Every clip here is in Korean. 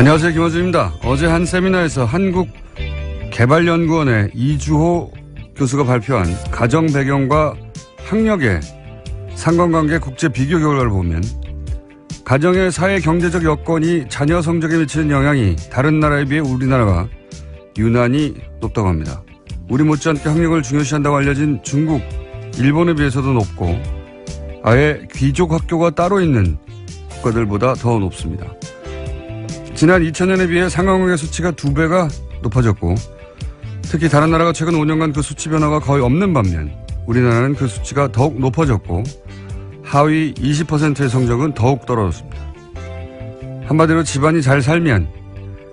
안녕하세요. 김원준입니다. 어제 한 세미나에서 한국개발연구원의 이주호 교수가 발표한 가정 배경과 학력의 상관관계 국제 비교 결과를 보면 가정의 사회 경제적 여건이 자녀 성적에 미치는 영향이 다른 나라에 비해 우리나라가 유난히 높다고 합니다. 우리 못지않게 학력을 중요시한다고 알려진 중국, 일본에 비해서도 높고 아예 귀족 학교가 따로 있는 국가들보다 더 높습니다. 지난 2000년에 비해 상관관계 수치가 2배가 높아졌고 특히 다른 나라가 최근 5년간 그 수치 변화가 거의 없는 반면 우리나라는 그 수치가 더욱 높아졌고 하위 20%의 성적은 더욱 떨어졌습니다. 한마디로 집안이 잘 살면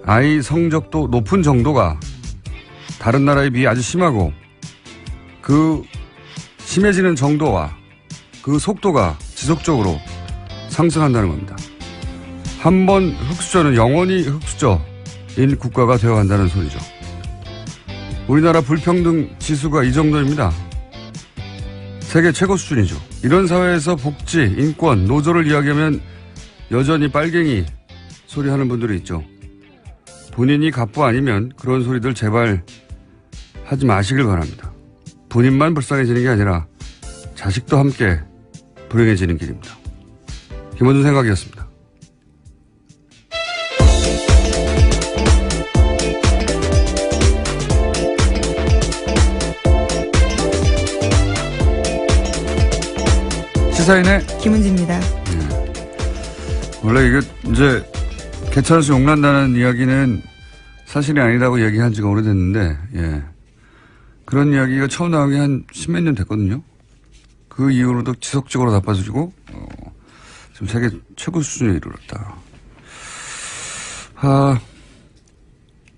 아이 성적도 높은 정도가 다른 나라에 비해 아주 심하고 그 심해지는 정도와 그 속도가 지속적으로 상승한다는 겁니다. 한번 흑수저는 영원히 흑수저인 국가가 되어간다는 소리죠. 우리나라 불평등 지수가 이 정도입니다. 세계 최고 수준이죠. 이런 사회에서 복지, 인권, 노조를 이야기하면 여전히 빨갱이 소리하는 분들이 있죠. 본인이 갑부 아니면 그런 소리들 제발 하지 마시길 바랍니다. 본인만 불쌍해지는 게 아니라 자식도 함께 불행해지는 길입니다. 김원준 생각이었습니다. 시사인의 김은지입니다. 원래 이게 이제 개천에서 용난다는 이야기는 사실이 아니라고 얘기한 지가 오래됐는데, 예. 그런 이야기가 처음 나오기 한 10몇 년 됐거든요. 그 이후로도 지속적으로 나빠지고, 지금 세계 최고 수준에 이르렀다.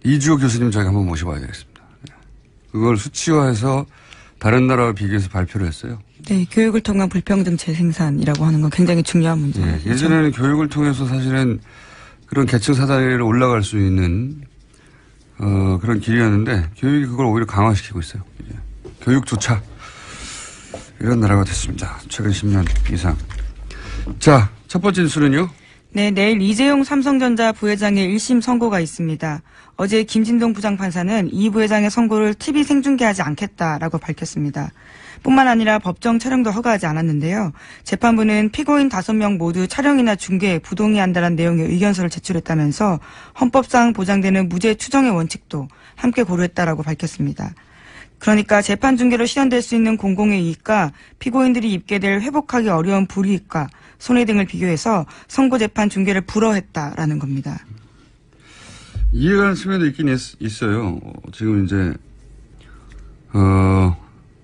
이주호 교수님 저희가 한번 모셔봐야 되겠습니다. 그걸 수치화해서 다른 나라와 비교해서 발표를 했어요. 네, 교육을 통한 불평등 재생산이라고 하는 건 굉장히 중요한 문제예요. 예, 예전에는 교육을 통해서 사실은 그런 계층 사다리를 올라갈 수 있는 그런 길이었는데 교육이 그걸 오히려 강화시키고 있어요. 예. 교육조차 이런 나라가 됐습니다. 최근 10년 이상. 자, 첫 번째 뉴스는요. 네, 내일 이재용 삼성전자 부회장의 1심 선고가 있습니다. 어제 김진동 부장판사는 이 부회장의 선고를 TV 생중계하지 않겠다라고 밝혔습니다. 뿐만 아니라 법정 촬영도 허가하지 않았는데요. 재판부는 피고인 5명 모두 촬영이나 중계에 부동의한다는 내용의 의견서를 제출했다면서 헌법상 보장되는 무죄 추정의 원칙도 함께 고려했다라고 밝혔습니다. 그러니까 재판 중계로 실현될 수 있는 공공의 이익과 피고인들이 입게 될 회복하기 어려운 불이익과 손해 등을 비교해서 선고 재판 중계를 불허했다라는 겁니다. 이해가는 측면도 있긴 있어요. 지금 이제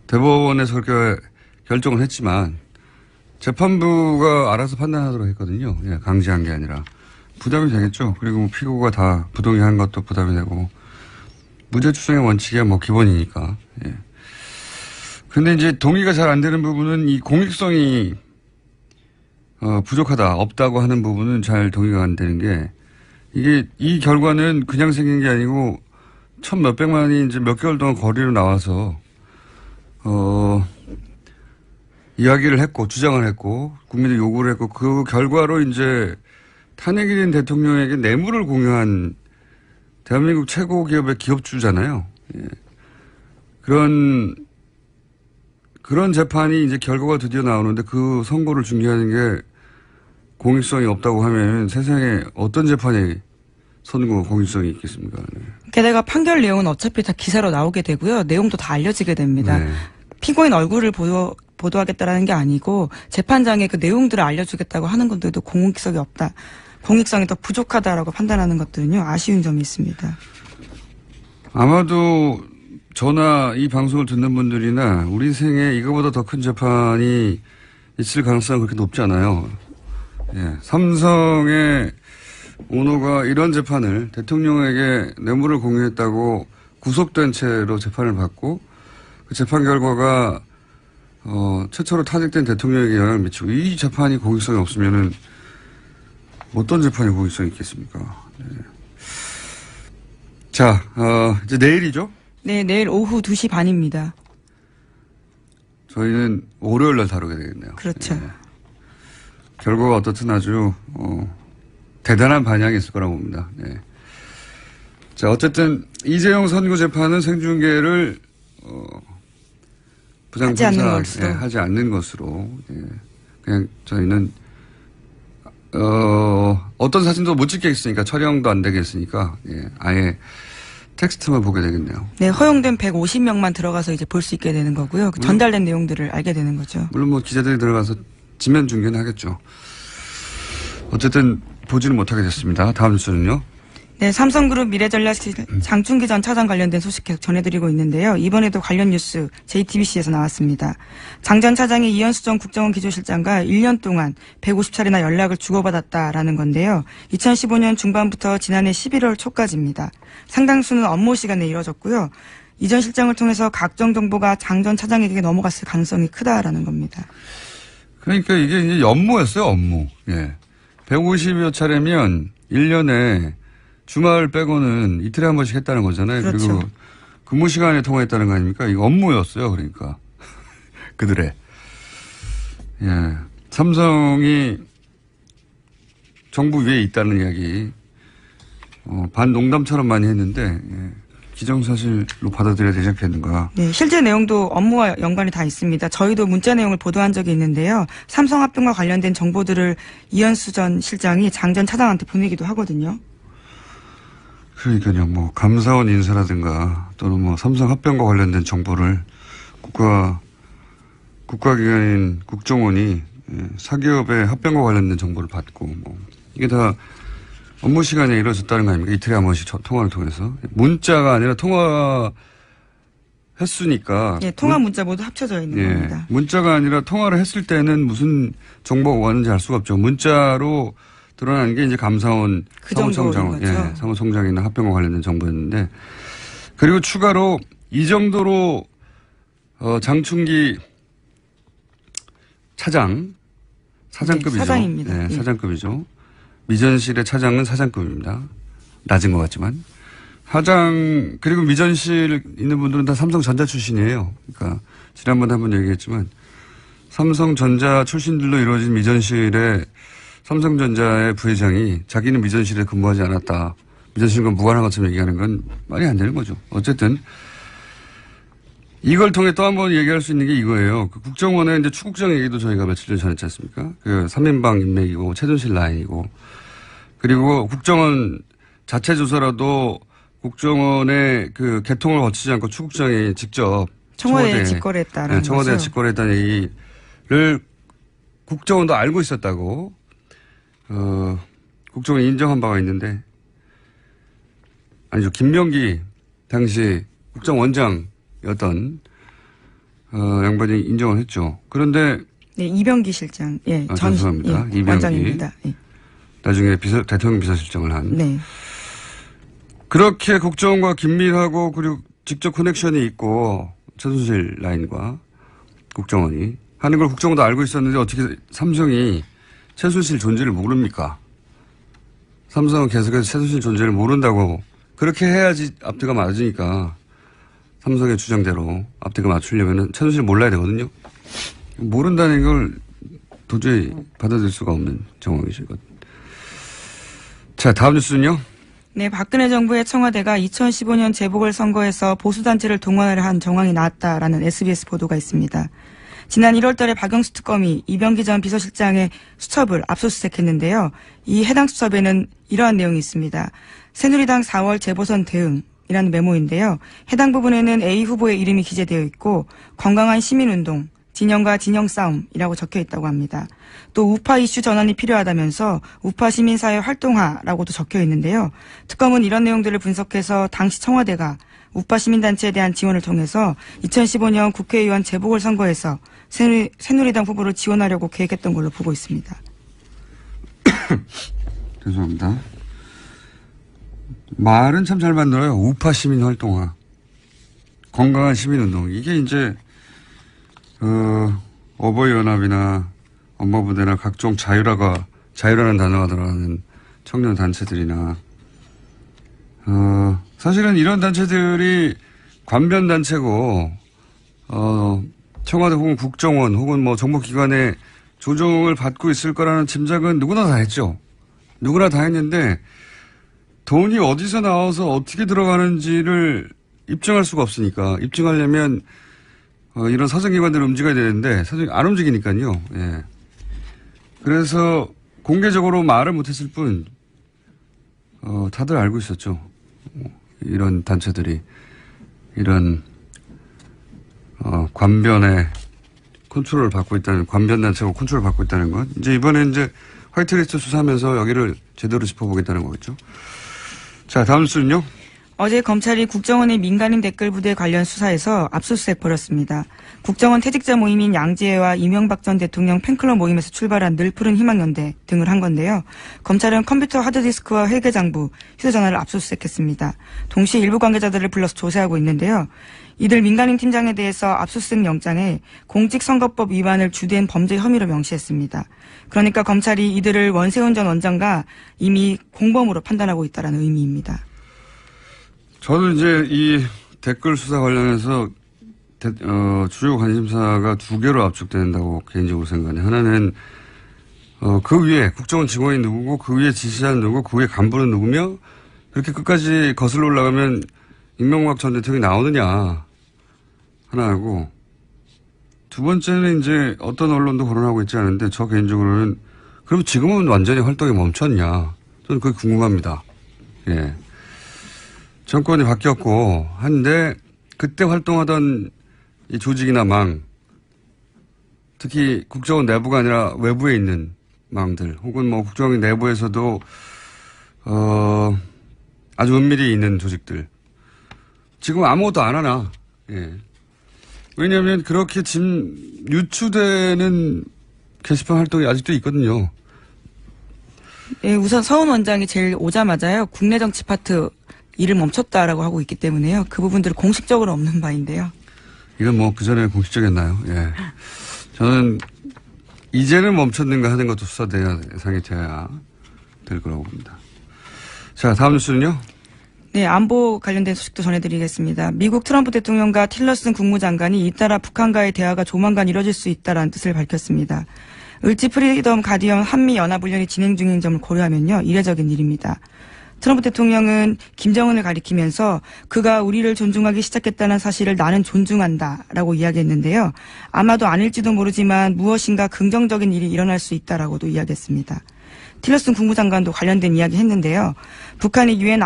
대법원에서 그렇게 결정을 했지만 재판부가 알아서 판단하도록 했거든요. 예, 강제한 게 아니라 부담이 되겠죠. 그리고 뭐 피고가 다 부동의한 것도 부담이 되고 무죄 추정의 원칙이야 뭐 기본이니까. 예. 근데 이제 동의가 잘 안 되는 부분은 이 공익성이 부족하다, 없다고 하는 부분은 잘 동의가 안 되는 게 이게 이 결과는 그냥 생긴 게 아니고 천 몇백만이 이제 몇 개월 동안 거리로 나와서 이야기를 했고 주장을 했고 국민들 요구를 했고 그 결과로 이제 탄핵이 된 대통령에게 뇌물을 공유한 대한민국 최고 기업의 기업주잖아요. 예. 그런 재판이 이제 결과가 드디어 나오는데 그 선고를 중계하는 게 공익성이 없다고 하면 세상에 어떤 재판이 선고 공익성이 있겠습니까? 네. 게다가 판결 내용은 어차피 다 기사로 나오게 되고요. 내용도 다 알려지게 됩니다. 네. 피고인 얼굴을 보도하겠다라는 게 아니고 재판장에 그 내용들을 알려주겠다고 하는 건데도 공익성이 없다. 공익성이 더 부족하다라고 판단하는 것들은요. 아쉬운 점이 있습니다. 아마도 저나 이 방송을 듣는 분들이나 우리 생에 이거보다 더 큰 재판이 있을 가능성은 그렇게 높지 않아요. 예. 삼성의 오너가 이런 재판을 대통령에게 뇌물을 공유했다고 구속된 채로 재판을 받고 그 재판 결과가 최초로 탄핵된 대통령에게 영향을 미치고 이 재판이 공익성이 없으면은 어떤 재판이 공익성이 있겠습니까? 네. 자, 이제 내일이죠? 네, 내일 오후 2시 반입니다. 저희는 월요일 날 다루게 되겠네요. 그렇죠. 네. 결과가 어떻든 아주 대단한 반향이 있을 거라고 봅니다. 예. 자, 어쨌든 이재용 선고 재판은 생중계를 하지 않는 것으로. 예, 하지 않는 것으로. 예. 그냥 저희는 어떤 사진도 못 찍겠으니까 촬영도 안 되겠으니까 예, 아예 텍스트만 보게 되겠네요. 네, 허용된 150명만 들어가서 이제 볼 수 있게 되는 거고요. 그 전달된 내용들을 알게 되는 거죠. 물론 뭐 기자들이 들어가서 지면 중계는 하겠죠. 어쨌든 보지는 못하게 됐습니다. 다음 뉴스는요. 네, 삼성그룹 미래전략실 장충기 전 차장 관련된 소식 계속 전해드리고 있는데요. 이번에도 관련 뉴스 JTBC에서 나왔습니다. 장 전 차장이 이현수 전 국정원 기조실장과 1년 동안 150차례나 연락을 주고받았다라는 건데요. 2015년 중반부터 지난해 11월 초까지입니다. 상당수는 업무 시간에 이뤄졌고요. 이 전 실장을 통해서 각종 정보가 장 전 차장에게 넘어갔을 가능성이 크다라는 겁니다. 그러니까 이게 이제 업무였어요, 업무. 예. 150여 차례면 1년에 주말 빼고는 이틀에 한 번씩 했다는 거잖아요. 그렇죠. 그리고 근무 시간에 통화했다는 거 아닙니까? 이거 업무였어요, 그러니까. 그들의. 예. 삼성이 정부 위에 있다는 이야기, 반농담처럼 많이 했는데, 예. 기정사실로 받아들여야 되지 않겠는가. 네, 실제 내용도 업무와 연관이 다 있습니다. 저희도 문자 내용을 보도한 적이 있는데요. 삼성 합병과 관련된 정보들을 이현수 전 실장이 장 전 차장한테 보내기도 하거든요. 그러니까요, 뭐, 감사원 인사라든가, 또는 뭐, 삼성 합병과 관련된 정보를 국가기관인 국정원이 사기업의 합병과 관련된 정보를 받고, 뭐, 이게 다 업무 시간에 이루어졌다는 거 아닙니까? 이틀에 한 번씩 통화를 통해서. 문자가 아니라 통화 횟수니까. 네, 통화 문자 모두 합쳐져 있는 겁니다. 문자가 아니라 통화를 했을 때는 무슨 정보가 왔는지 알 수가 없죠. 문자로 드러난 게 이제 감사원 그 사무총장, 정도인 거죠. 사무총장이나 합병과 관련된 정보였는데, 그리고 추가로 이 정도로 장충기 사장급이죠. 네, 사장입니다. 네, 예. 사장급이죠. 미전실의 차장은 사장급입니다. 낮은 것 같지만. 그리고 미전실 있는 분들은 다 삼성전자 출신이에요. 그러니까, 지난번에 한번 얘기했지만, 삼성전자 출신들로 이루어진 미전실의 삼성전자의 부회장이 자기는 미전실에 근무하지 않았다. 미전실과 무관한 것처럼 얘기하는 건 말이 안 되는 거죠. 어쨌든, 이걸 통해 또 한 번 얘기할 수 있는 게 이거예요. 그 국정원의 이제 추국정 얘기도 저희가 며칠 전에 했지 않습니까? 그 3인방 인맥이고 최순실 라인이고 그리고 국정원 자체 조사라도 국정원의 그 개통을 거치지 않고 추국정이 직접 청와대에 직거래했다는 거죠. 청와대에 직거래했다는 얘기를 국정원도 알고 있었다고 국정원이 인정한 바가 있는데 아니죠. 김명기 당시 국정원장이었던 양반이 인정을 했죠. 그런데 네, 이병기 실장, 죄송합니다. 이병기. 원장입니다. 예. 나중에 대통령 비서실장을 한. 네. 그렇게 국정원과 긴밀하고 그리고 직접 커넥션이 있고 최순실 라인과 국정원이 하는 걸 국정원도 알고 있었는데 어떻게 삼성이 최순실 존재를 모릅니까? 삼성은 계속해서 최순실 존재를 모른다고 그렇게 해야지 앞뒤가 맞으니까 삼성의 주장대로 앞뒤가 맞추려면 최순실 몰라야 되거든요. 모른다는 걸 도저히 받아들일 수가 없는 정황이시거든요. 자, 다음 뉴스는요. 네, 박근혜 정부의 청와대가 2015년 재보궐선거에서 보수단체를 동원하려 한 정황이 나왔다라는 SBS 보도가 있습니다. 지난 1월 달에 박영수 특검이 이병기 전 비서실장의 수첩을 압수수색했는데요. 이 해당 수첩에는 이러한 내용이 있습니다. 새누리당 4월 재보선 대응이라는 메모인데요. 해당 부분에는 A 후보의 이름이 기재되어 있고 건강한 시민운동, 진영과 진영 싸움이라고 적혀 있다고 합니다. 또 우파 이슈 전환이 필요하다면서 우파 시민사회 활동화라고도 적혀 있는데요. 특검은 이런 내용들을 분석해서 당시 청와대가 우파 시민단체에 대한 지원을 통해서 2015년 국회의원 재보궐선거에서 새누리당 후보를 지원하려고 계획했던 걸로 보고 있습니다. 죄송합니다. 말은 참 잘 만들어요. 우파 시민 활동화. 건강한 시민운동. 이게 이제 어버이연합이나 엄마부대나 각종 자유라는 단어가 들어가는 청년 단체들이나 사실은 이런 단체들이 관변 단체고 청와대 혹은 국정원 혹은 뭐 정보기관의 조정을 받고 있을 거라는 짐작은 누구나 다 했죠. 누구나 다 했는데 돈이 어디서 나와서 어떻게 들어가는지를 입증할 수가 없으니까 입증하려면 이런 사정기관들을 움직여야 되는데 안 움직이니까요. 예. 그래서 공개적으로 말을 못했을 뿐 다들 알고 있었죠. 이런 단체들이 이런 관변의 컨트롤을 받고 있다는 관변 단체가 컨트롤을 받고 있다는 건 이제 이번에 이제 화이트리스트 수사하면서 여기를 제대로 짚어보겠다는 거겠죠. 자, 다음 수는요. 어제 검찰이 국정원의 민간인 댓글 부대 관련 수사에서 압수수색 벌였습니다. 국정원 퇴직자 모임인 양지회와 이명박 전 대통령 팬클럽 모임에서 출발한 늘푸른 희망연대 등을 한 건데요. 검찰은 컴퓨터 하드디스크와 회계장부, 휴대전화를 압수수색했습니다. 동시에 일부 관계자들을 불러서 조사하고 있는데요. 이들 민간인 팀장에 대해서 압수수색 영장에 공직선거법 위반을 주된 범죄 혐의로 명시했습니다. 그러니까 검찰이 이들을 원세훈 전 원장과 이미 공범으로 판단하고 있다는 의미입니다. 저는 이제 이 댓글 수사 관련해서 주요 관심사가 두 개로 압축된다고 개인적으로 생각해요. 하나는 그 위에 국정원 직원이 누구고 그 위에 지시자는 누구고 그 위에 간부는 누구며 그렇게 끝까지 거슬러 올라가면 이명박 전 대통령이 나오느냐 하나하고 두 번째는 이제 어떤 언론도 거론하고 있지 않은데 저 개인적으로는 그럼 지금은 완전히 활동이 멈췄냐 저는 그게 궁금합니다. 예. 정권이 바뀌었고 한데 그때 활동하던 이 조직이나 망 특히 국정원 내부가 아니라 외부에 있는 망들 혹은 뭐 국정원 내부에서도 아주 은밀히 있는 조직들 지금 아무것도 안 하나. 예. 왜냐하면 그렇게 유추되는 게시판 활동이 아직도 있거든요. 예, 우선 서훈 원장이 제일 오자마자요. 국내 정치 파트 일을 멈췄다라고 하고 있기 때문에요. 그 부분들은 공식적으로 없는 바인데요. 이건 뭐 그전에 공식적이었나요? 예. 저는 이제는 멈췄는가 하는 것도 수사돼야 예상이 돼야 될 거라고 봅니다. 자, 다음 뉴스는요. 네, 안보 관련된 소식도 전해드리겠습니다. 미국 트럼프 대통령과 틸러슨 국무장관이 잇따라 북한과의 대화가 조만간 이뤄질 수 있다라는 뜻을 밝혔습니다. 을지 프리덤 가디언 한미연합훈련이 진행 중인 점을 고려하면요. 이례적인 일입니다. 트럼프 대통령은 김정은을 가리키면서 그가 우리를 존중하기 시작했다는 사실을 나는 존중한다라고 이야기했는데요. 아마도 아닐지도 모르지만 무엇인가 긍정적인 일이 일어날 수 있다라고도 이야기했습니다. 틸러슨 국무장관도 관련된 이야기 했는데요. 북한이 유엔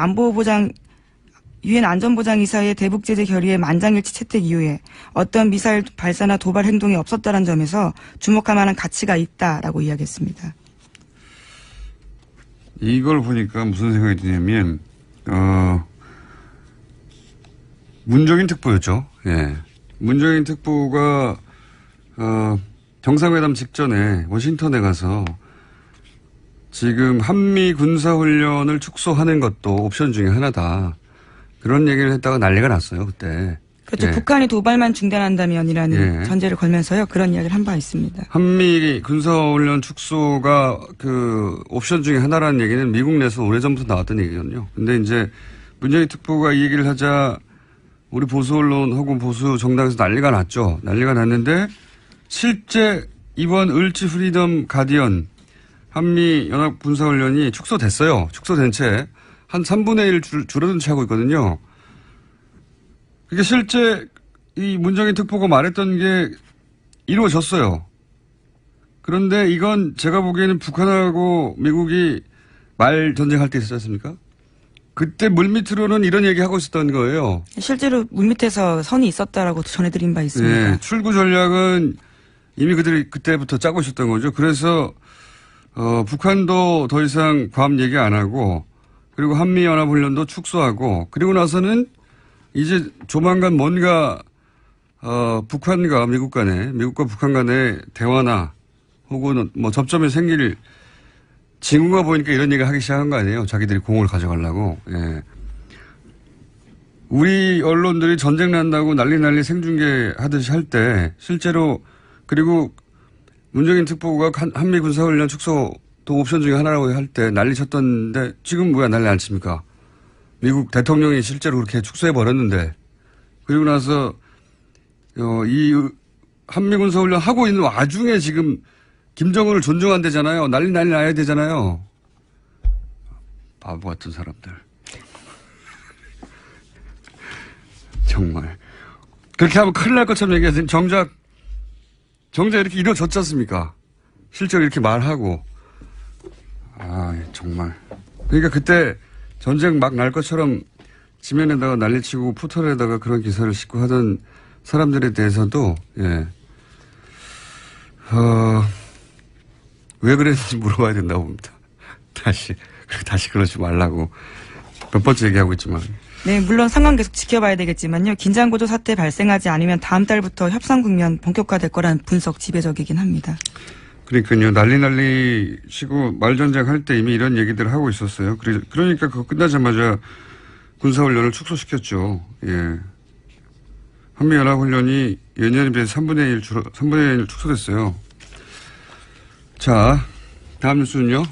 안전보장이사의 대북제재 결의의 만장일치 채택 이후에 어떤 미사일 발사나 도발 행동이 없었다는 점에서 주목할 만한 가치가 있다라고 이야기했습니다. 이걸 보니까 무슨 생각이 드냐면 문정인 특보였죠. 예. 문정인 특보가 정상회담 직전에 워싱턴에 가서 지금 한미 군사훈련을 축소하는 것도 옵션 중에 하나다. 그런 얘기를 했다가 난리가 났어요, 그때. 그렇죠. 예. 북한이 도발만 중단한다면이라는 전제를 걸면서요. 그런 이야기를 한 바 있습니다. 한미 군사훈련 축소가 그 옵션 중에 하나라는 얘기는 미국 내에서 오래전부터 나왔던 얘기거든요. 근데 이제 문재인 특보가 이 얘기를 하자 우리 보수 언론 혹은 보수 정당에서 난리가 났죠. 난리가 났는데 실제 이번 을지 프리덤 가디언 한미 연합 군사훈련이 축소됐어요. 축소된 채 한 3분의 1 줄어든 채 하고 있거든요. 그게 실제 이 문정인 특보가 말했던 게 이루어졌어요. 그런데 이건 제가 보기에는 북한하고 미국이 말 전쟁할 때 있었지 않습니까? 그때 물밑으로는 이런 얘기하고 있었던 거예요. 실제로 물밑에서 선이 있었다라고 전해드린 바 있습니다. 네, 출구 전략은 이미 그들이 그때부터 짜고 있었던 거죠. 그래서 북한도 더 이상 괌 얘기 안 하고 그리고 한미연합훈련도 축소하고 그리고 나서는 이제 조만간 뭔가 북한과 미국 간에 미국과 북한 간의 대화나 혹은 뭐 접점이 생길 징후가 보이니까 이런 얘기를 하기 시작한 거 아니에요. 자기들이 공을 가져가려고. 예. 우리 언론들이 전쟁 난다고 난리 생중계 하듯이 할 때 실제로 그리고 문정인 특보가 한미 군사훈련 축소도 옵션 중에 하나라고 할 때 난리 쳤던데 지금 왜 난리 안 칩니까? 미국 대통령이 실제로 그렇게 축소해버렸는데 그리고 나서 이 한미 군사훈련 하고 있는 와중에 지금 김정은을 존중한대잖아요. 난리 나야 되잖아요. 바보 같은 사람들. 정말. 그렇게 하면 큰일 날 것처럼 얘기하지. 정작 이렇게 이루어졌지 않습니까? 실제로 이렇게 말하고. 정말. 그러니까 그때 전쟁 막 날 것처럼 지면에다가 난리치고 포털에다가 그런 기사를 싣고 하던 사람들에 대해서도, 예. 왜 그랬는지 물어봐야 된다고 봅니다. 다시 그러지 말라고. 몇 번째 얘기하고 있지만. 네, 물론 상황 계속 지켜봐야 되겠지만요. 긴장고조 사태 발생하지 않으면 다음 달부터 협상 국면 본격화될 거라는 분석 지배적이긴 합니다. 그러니까요. 난리 치고 말전쟁 할 때 이미 이런 얘기들을 하고 있었어요. 그러니까 그거 끝나자마자 군사훈련을 축소시켰죠. 예. 한미연합훈련이 예년에 비해서 3분의 1 축소됐어요. 자, 다음 뉴스는요.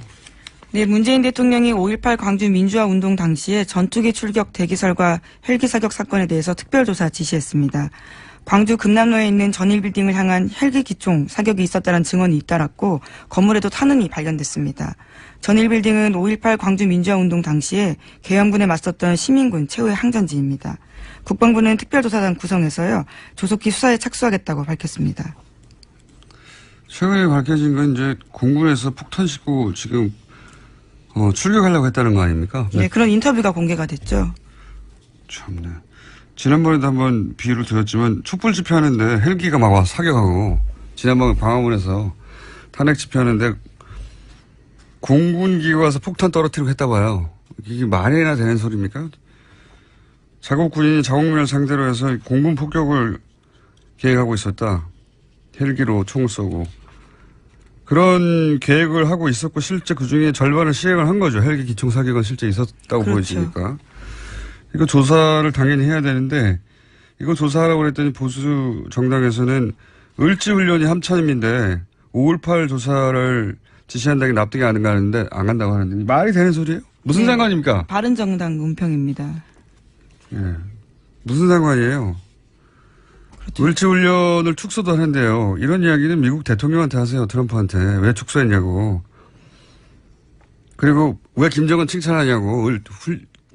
네, 문재인 대통령이 5.18 광주 민주화 운동 당시에 전투기 출격 대기설과 헬기 사격 사건에 대해서 특별조사 지시했습니다. 광주 금남로에 있는 전일빌딩을 향한 헬기 기총 사격이 있었다는 증언이 잇따랐고 건물에도 탄원이 발견됐습니다. 전일빌딩은 5.18 광주 민주화 운동 당시에 계엄군에 맞섰던 시민군 최후의 항전지입니다. 국방부는 특별조사단 구성해서요. 조속히 수사에 착수하겠다고 밝혔습니다. 최근에 밝혀진 건 이제 공군에서 폭탄 싣고 지금 출격하려고 했다는 거 아닙니까? 네, 그런 인터뷰가 공개가 됐죠. 참네. 지난번에도 한번 비유를 드렸지만 촛불 집회하는데 헬기가 막 와서 사격하고 지난번 광화문에서 탄핵 집회하는데 공군기가 와서 폭탄 떨어뜨리고 했다 봐요. 이게 말이나 되는 소리입니까? 자국 군인이 자국민을 상대로 해서 공군 폭격을 계획하고 있었다. 헬기로 총을 쏘고. 그런 계획을 하고 있었고 실제 그중에 절반을 시행을 한 거죠. 헬기 기총 사격은 실제 있었다고 그렇죠. 보여지니까. 이거 조사를 당연히 해야 되는데 이거 조사하라고 그랬더니 보수 정당에서는 을지훈련이 함차임인데 5.18 조사를 지시한다는 게 납득이 안 간다고 하는데 말이 되는 소리예요? 무슨 상관입니까? 바른정당 논평입니다. 예. 무슨 상관이에요? 그렇죠. 을지훈련을 축소도 하는데요. 이런 이야기는 미국 대통령한테 하세요. 트럼프한테. 왜 축소했냐고. 그리고 왜 김정은 칭찬하냐고.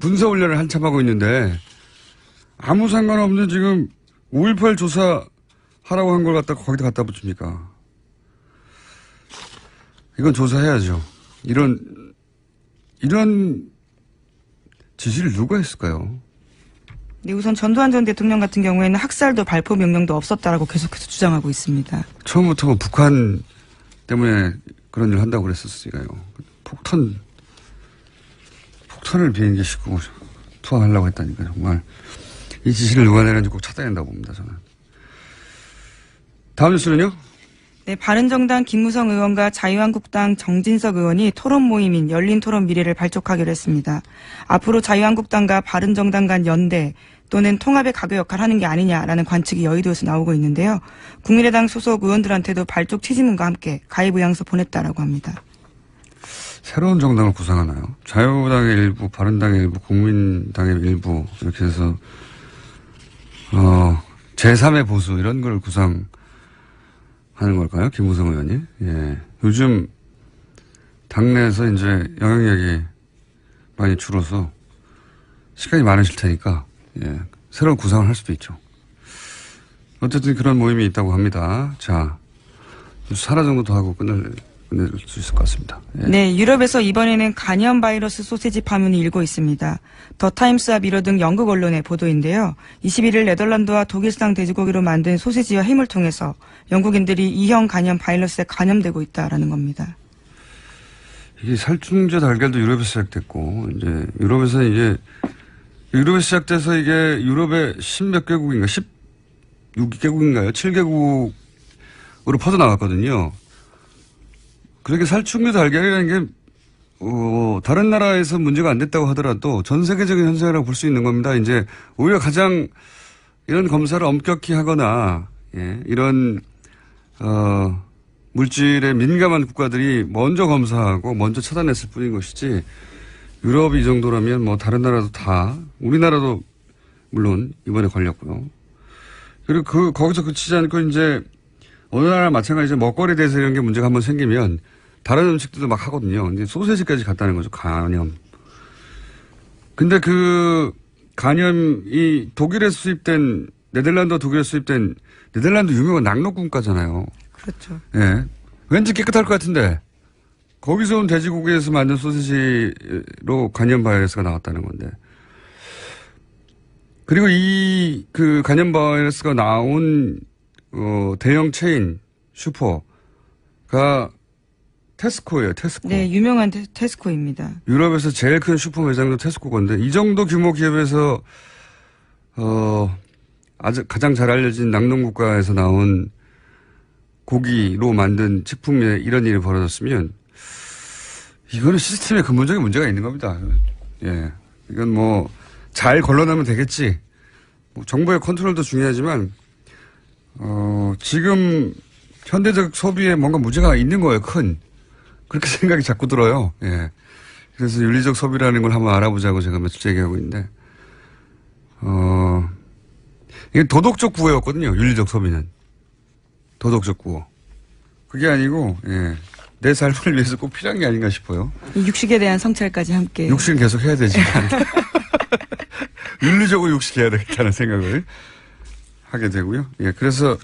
군사훈련을 한참 하고 있는데 아무 상관없는 지금 5.18 조사하라고 한 걸 갖다가 거기다 갖다 붙입니까? 이건 조사해야죠. 이런 지시를 누가 했을까요? 네, 우선 전두환 전 대통령 같은 경우에는 학살도 발포 명령도 없었다라고 계속해서 주장하고 있습니다. 처음부터 뭐 북한 때문에 그런 일을 한다고 그랬었으니까요. 폭탄을 비행기에 싣고 투하하려고 했다니까 정말 이 지시를 누가 내는지 꼭 찾아야 된다고 봅니다. 저는. 다음 뉴스는요? 네, 바른정당 김무성 의원과 자유한국당 정진석 의원이 토론 모임인 열린 토론 미래를 발족하기로 했습니다. 앞으로 자유한국당과 바른정당 간 연대 또는 통합의 가교 역할을 하는 게 아니냐라는 관측이 여의도에서 나오고 있는데요. 국민의당 소속 의원들한테도 발족 취지문과 함께 가입 의향서 보냈다라고 합니다. 새로운 정당을 구성하나요? 자유당의 일부, 바른당의 일부, 국민당의 일부 이렇게 해서 제3의 보수 이런 걸 구성하는 걸까요? 김무성 의원이. 예. 요즘 당내에서 이제 영향력이 많이 줄어서 시간이 많으실 테니까 예. 새로운 구상을 할 수도 있죠. 어쨌든 그런 모임이 있다고 합니다. 자, 하나 정도 더 하고 끝낼 수 있을 것 같습니다. 예. 네, 유럽에서 이번에는 간염 바이러스 소세지 파문이 일고 있습니다. 더 타임스와 미러 등 영국 언론의 보도인데요. 21일 네덜란드와 독일산 돼지고기로 만든 소세지와 햄을 통해서 영국인들이 E형 간염 바이러스에 감염되고 있다라는 겁니다. 이게 살충제 달걀도 유럽에서 시작됐고, 이제 유럽에서 시작돼서 이게 유럽의 10몇 개국인가, 16개국인가요? 7개국으로 퍼져나갔거든요. 그렇게 살충제 달걀이라는 게, 다른 나라에서 문제가 안 됐다고 하더라도 전 세계적인 현상이라고 볼 수 있는 겁니다. 이제 오히려 가장 이런 검사를 엄격히 하거나, 예, 이런, 물질에 민감한 국가들이 먼저 검사하고 먼저 차단했을 뿐인 것이지, 유럽이 이 정도라면 뭐 다른 나라도 다, 우리나라도 물론 이번에 걸렸고요. 그리고 거기서 그치지 않고 이제 어느 나라 마찬가지로 먹거리에 대해서 이런 게 문제가 한번 생기면 다른 음식들도 막 하거든요. 이제 소세지까지 갔다는 거죠. 간염. 근데 그 간염이 독일에서 수입된 독일에서 수입된 네덜란드 유명한 낙농군가잖아요. 그렇죠. 예. 왠지 깨끗할 것 같은데 거기서 온 돼지고기에서 만든 소시지로 간염 바이러스가 나왔다는 건데. 그리고 이 그 간염 바이러스가 나온 대형 체인 슈퍼가 테스코예요. 테스코. 네, 유명한 테스코입니다. 유럽에서 제일 큰 슈퍼 매장도 테스코 건데 이 정도 규모 기업에서 아주 가장 잘 알려진 낙농국가에서 나온 고기로 만든 식품에 이런 일이 벌어졌으면 이거는 시스템에 근본적인 문제가 있는 겁니다. 예, 이건 뭐 잘 걸러내면 되겠지. 뭐 정부의 컨트롤도 중요하지만 지금 현대적 소비에 뭔가 문제가 있는 거예요. 큰. 그렇게 생각이 자꾸 들어요. 예. 그래서 윤리적 소비라는 걸 한번 알아보자고 제가 며칠째 얘기하고 있는데, 이게 도덕적 구호였거든요. 윤리적 소비는. 도덕적 구호. 그게 아니고, 예. 내 삶을 위해서 꼭 필요한 게 아닌가 싶어요. 육식에 대한 성찰까지 함께. 육식은 계속 해야 되지만. 윤리적으로 육식해야 되겠다는 생각을 하게 되고요. 예. 그래서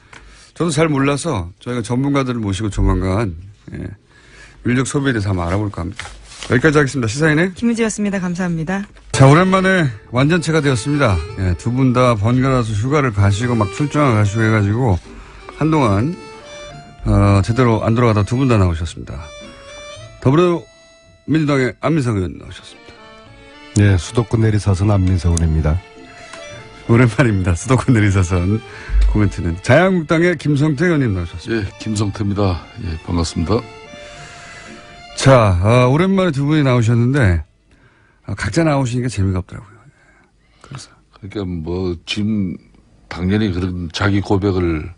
저도 잘 몰라서 저희가 전문가들을 모시고 조만간, 예. 윤리적 소비에 대해서 한번 알아볼까 합니다. 여기까지 하겠습니다. 시사인의 김은지였습니다. 감사합니다. 자, 오랜만에 완전체가 되었습니다. 예, 두 분 다 번갈아서 휴가를 가시고 막 출장을 가시고 해가지고 한동안 제대로 안 돌아가다 두 분 다 나오셨습니다. 더불어민주당의 안민석 의원 나오셨습니다. 네, 수도권 내리사선 안민석 의원입니다. 오랜만입니다. 수도권 내리사선 코멘트는 자유한국당의 김성태 의원님 나오셨습니다. 예, 김성태입니다. 예, 반갑습니다. 자, 오랜만에 두 분이 나오셨는데 각자 나오시니까 재미가 없더라고요. 그래서 그러니까 뭐 지금 당연히 그런 자기 고백을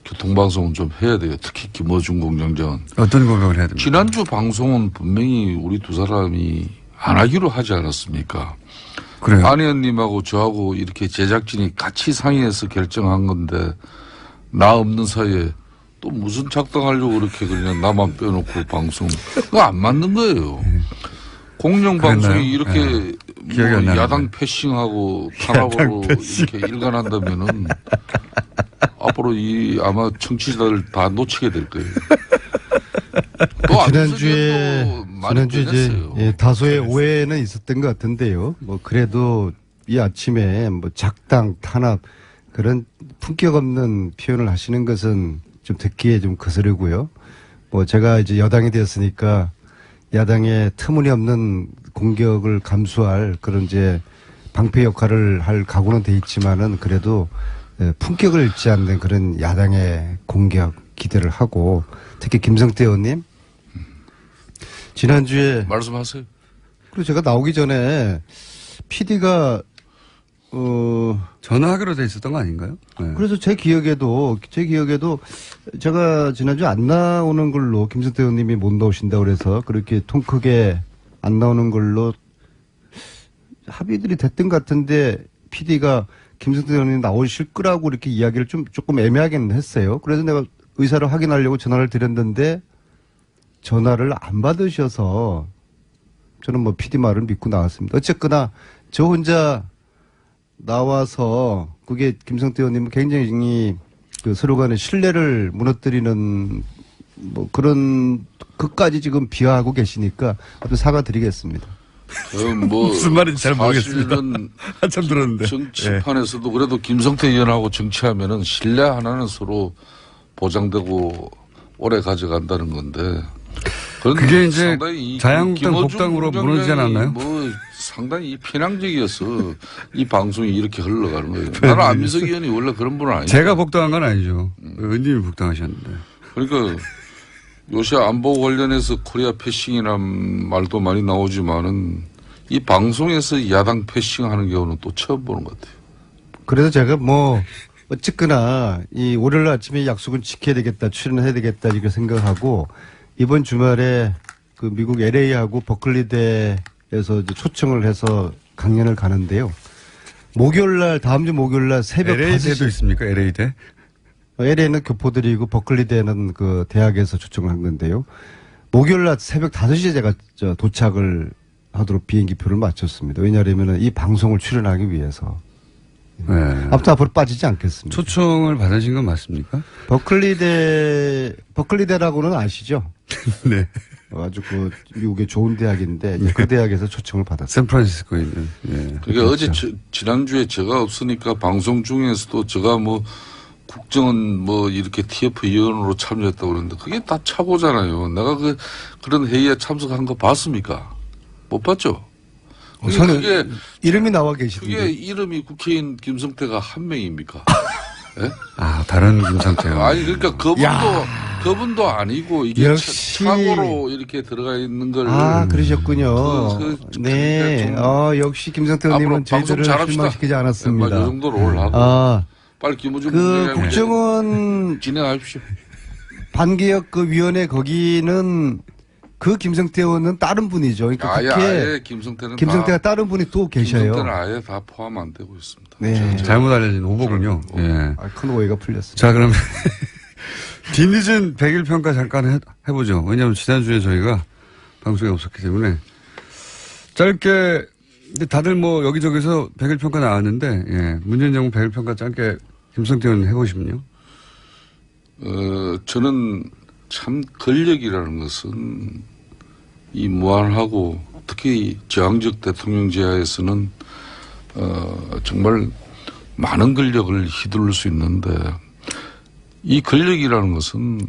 교통방송은 좀 해야 돼요. 특히 김어준 공장장은. 어떤 고백을 해야 됩니까? 지난주 방송은 분명히 우리 두 사람이 안 하기로 하지 않았습니까? 그래요. 안 의원님하고 저하고 이렇게 제작진이 같이 상의해서 결정한 건데 나 없는 사이에 또 무슨 작당하려고 그렇게 그냥 나만 빼놓고 방송. 그거 안 맞는 거예요. 공영방송이 이렇게 네. 기억이 안 나는데. 야당 패싱하고 탄압으로 이렇게 일관한다면은 앞으로 아마 청취자들 다 놓치게 될 거예요. 또 지난주에 이제 예, 다소의 오해는 있었던 것 같은데요. 뭐 그래도 이 아침에 뭐 작당 탄압 그런 품격 없는 표현을 하시는 것은 좀 듣기에 좀 거스르고요. 뭐 제가 이제 여당이 되었으니까 야당의 터무니없는 공격을 감수할 그런 이제 방패 역할을 할 각오는 돼 있지만은 그래도 품격을 잃지 않는 그런 야당의 공격 기대를 하고 특히 김성태 의원님 지난주에 말씀하세요. 그리고 제가 나오기 전에 PD가 전화하기로 돼 있었던 거 아닌가요? 네. 그래서 제 기억에도 제가 지난주 안 나오는 걸로 김성태 의원님이 못 나오신다고 그래서 그렇게 통 크게 안 나오는 걸로 합의들이 됐던 것 같은데 PD가 김성태 의원님이 나오실 거라고 이렇게 이야기를 조금 애매하게는 했어요. 그래서 내가 의사를 확인하려고 전화를 드렸는데 전화를 안 받으셔서 저는 뭐 PD 말을 믿고 나왔습니다. 어쨌거나 저 혼자 나와서 그게 김성태 의원님은 굉장히 그 서로 간의 신뢰를 무너뜨리는 뭐 그런 그까지 지금 비하하고 계시니까 아무튼 사과드리겠습니다. 뭐 무슨 말인지 잘 모르겠습니다. 사실은 한참 들었는데. 정치판에서도 그래도 김성태 의원하고 정치하면은 신뢰 하나는 서로 보장되고 오래 가져간다는 건데. 그게 이제 상당히 자유한국당 복당으로 무너지지 않았나요? 뭐 상당히 편향적이어서 이 방송이 이렇게 흘러가는 거예요. 나는 안민석 의원이 원래 그런 분은 아니에요. 제가 복당한 건 아니죠. 의원님이 복당하셨는데. 그러니까 요새 안보 관련해서 코리아 패싱이란 말도 많이 나오지만은 이 방송에서 야당 패싱하는 경우는 또 처음 보는 것 같아요. 그래서 제가 뭐 어쨌거나 이 월요일 아침에 약속은 지켜야 되겠다, 출연해야 되겠다 이렇게 생각하고 이번 주말에 그 미국 LA하고 버클리대에서 이제 초청을 해서 강연을 가는데요. 목요일날 다음 주 목요일날 새벽 LA대도 있습니까? LA대? LA는 교포들이고 버클리대는 그 대학에서 초청을 한 건데요. 목요일날 새벽 5시에 제가 도착을 하도록 비행기표를 맞췄습니다. 왜냐하면 이 방송을 출연하기 위해서. 네. 아무튼 앞으로 빠지지 않겠습니다. 초청을 받으신 건 맞습니까? 버클리대라고는 아시죠? 네. 아주 미국의 좋은 대학인데 그 대학에서 초청을 받았어요. 샌프란시스코에 있는. 예. 그러니까 그렇죠. 어제 지난주에 제가 없으니까 방송 중에서도 제가 뭐 국정원 뭐 이렇게 TF 위원으로 참여했다고 그러는데 그게 다 차고잖아요. 내가 그런 회의에 참석한 거 봤습니까? 못 봤죠? 그게 이름이 나와 계시던데. 그게 이름이 국회의원 김성태가 한 명입니까? 예? 아, 다른 김상태요. 아니, 그러니까 그분도 아니고 이게 역시. 착오로 이렇게 들어가 있는 걸. 아, 그러셨군요. 네. 역시 김성태 의원님은 저희들을 실망시키지 않았습니다. 이 정도로 올라가고. 빨리 김우중 국정원 진행하십시오. 반개혁 위원회 거기는 그 김성태 의원은 다른 분이죠. 그러니까 아예 김성태가 다른 분이 또 계셔요. 김성태는 아예 다 포함 안 되고 있습니다. 네. 잘못 알려진 오보군요. 예. 큰 오해가 풀렸습니다. 자, 그럼 뒤늦은 100일 평가 잠깐 해보죠. 왜냐하면 지난주에 저희가 방송에 없었기 때문에 짧게 근데 다들 뭐 여기저기서 100일 평가 나왔는데 예. 문재인 정부 100일 평가 짧게 김성태 의원 해보시면요. 저는 참 권력이라는 것은 이 무한하고 특히 저항적 대통령 제하에서는 정말 많은 권력을 휘두를 수 있는데 이 권력이라는 것은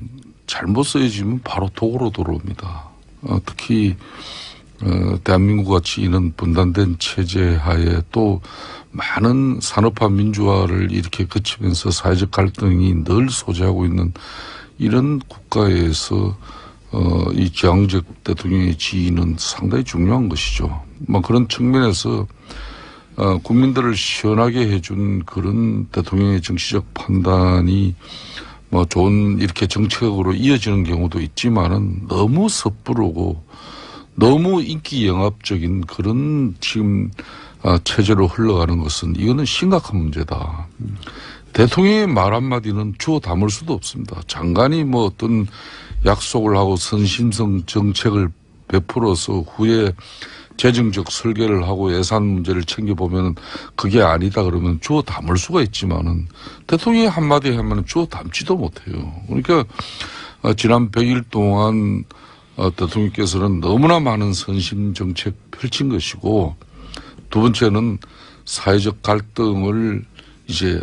잘못 쓰여지면 바로 독으로 돌아옵니다. 특히 대한민국 같이 이런 분단된 체제 하에 또 많은 산업화 민주화를 이렇게 거치면서 사회적 갈등이 늘 소재하고 있는 이런 국가에서 이 저항적 대통령의 지위는 상당히 중요한 것이죠. 뭐 그런 측면에서 국민들을 시원하게 해준 그런 대통령의 정치적 판단이 뭐 좋은 이렇게 정책으로 이어지는 경우도 있지만은 너무 섣부르고 너무 인기 영합적인 그런 지금 체제로 흘러가는 것은 이거는 심각한 문제다. 대통령의 말 한마디는 주워 담을 수도 없습니다. 장관이 뭐 어떤 약속을 하고 선심성 정책을 베풀어서 후에 재정적 설계를 하고 예산 문제를 챙겨보면 그게 아니다 그러면 주워 담을 수가 있지만은 대통령이 한마디 하면 주워 담지도 못해요. 그러니까 지난 100일 동안 대통령께서는 너무나 많은 선심 정책 펼친 것이고 두 번째는 사회적 갈등을 이제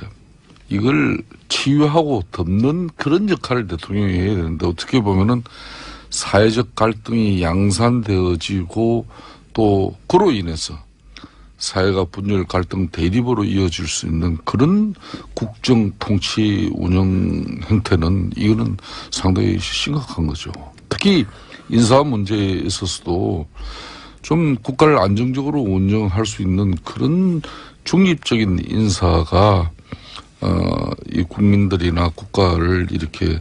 이걸 치유하고 덮는 그런 역할을 대통령이 해야 되는데 어떻게 보면은 사회적 갈등이 양산되어지고 또 그로 인해서 사회가 분열 갈등 대립으로 이어질 수 있는 그런 국정 통치 운영 형태는 이거는 상당히 심각한 거죠. 특히 인사 문제에 있어서도 좀 국가를 안정적으로 운영할 수 있는 그런 중립적인 인사가 이 국민들이나 국가를 이렇게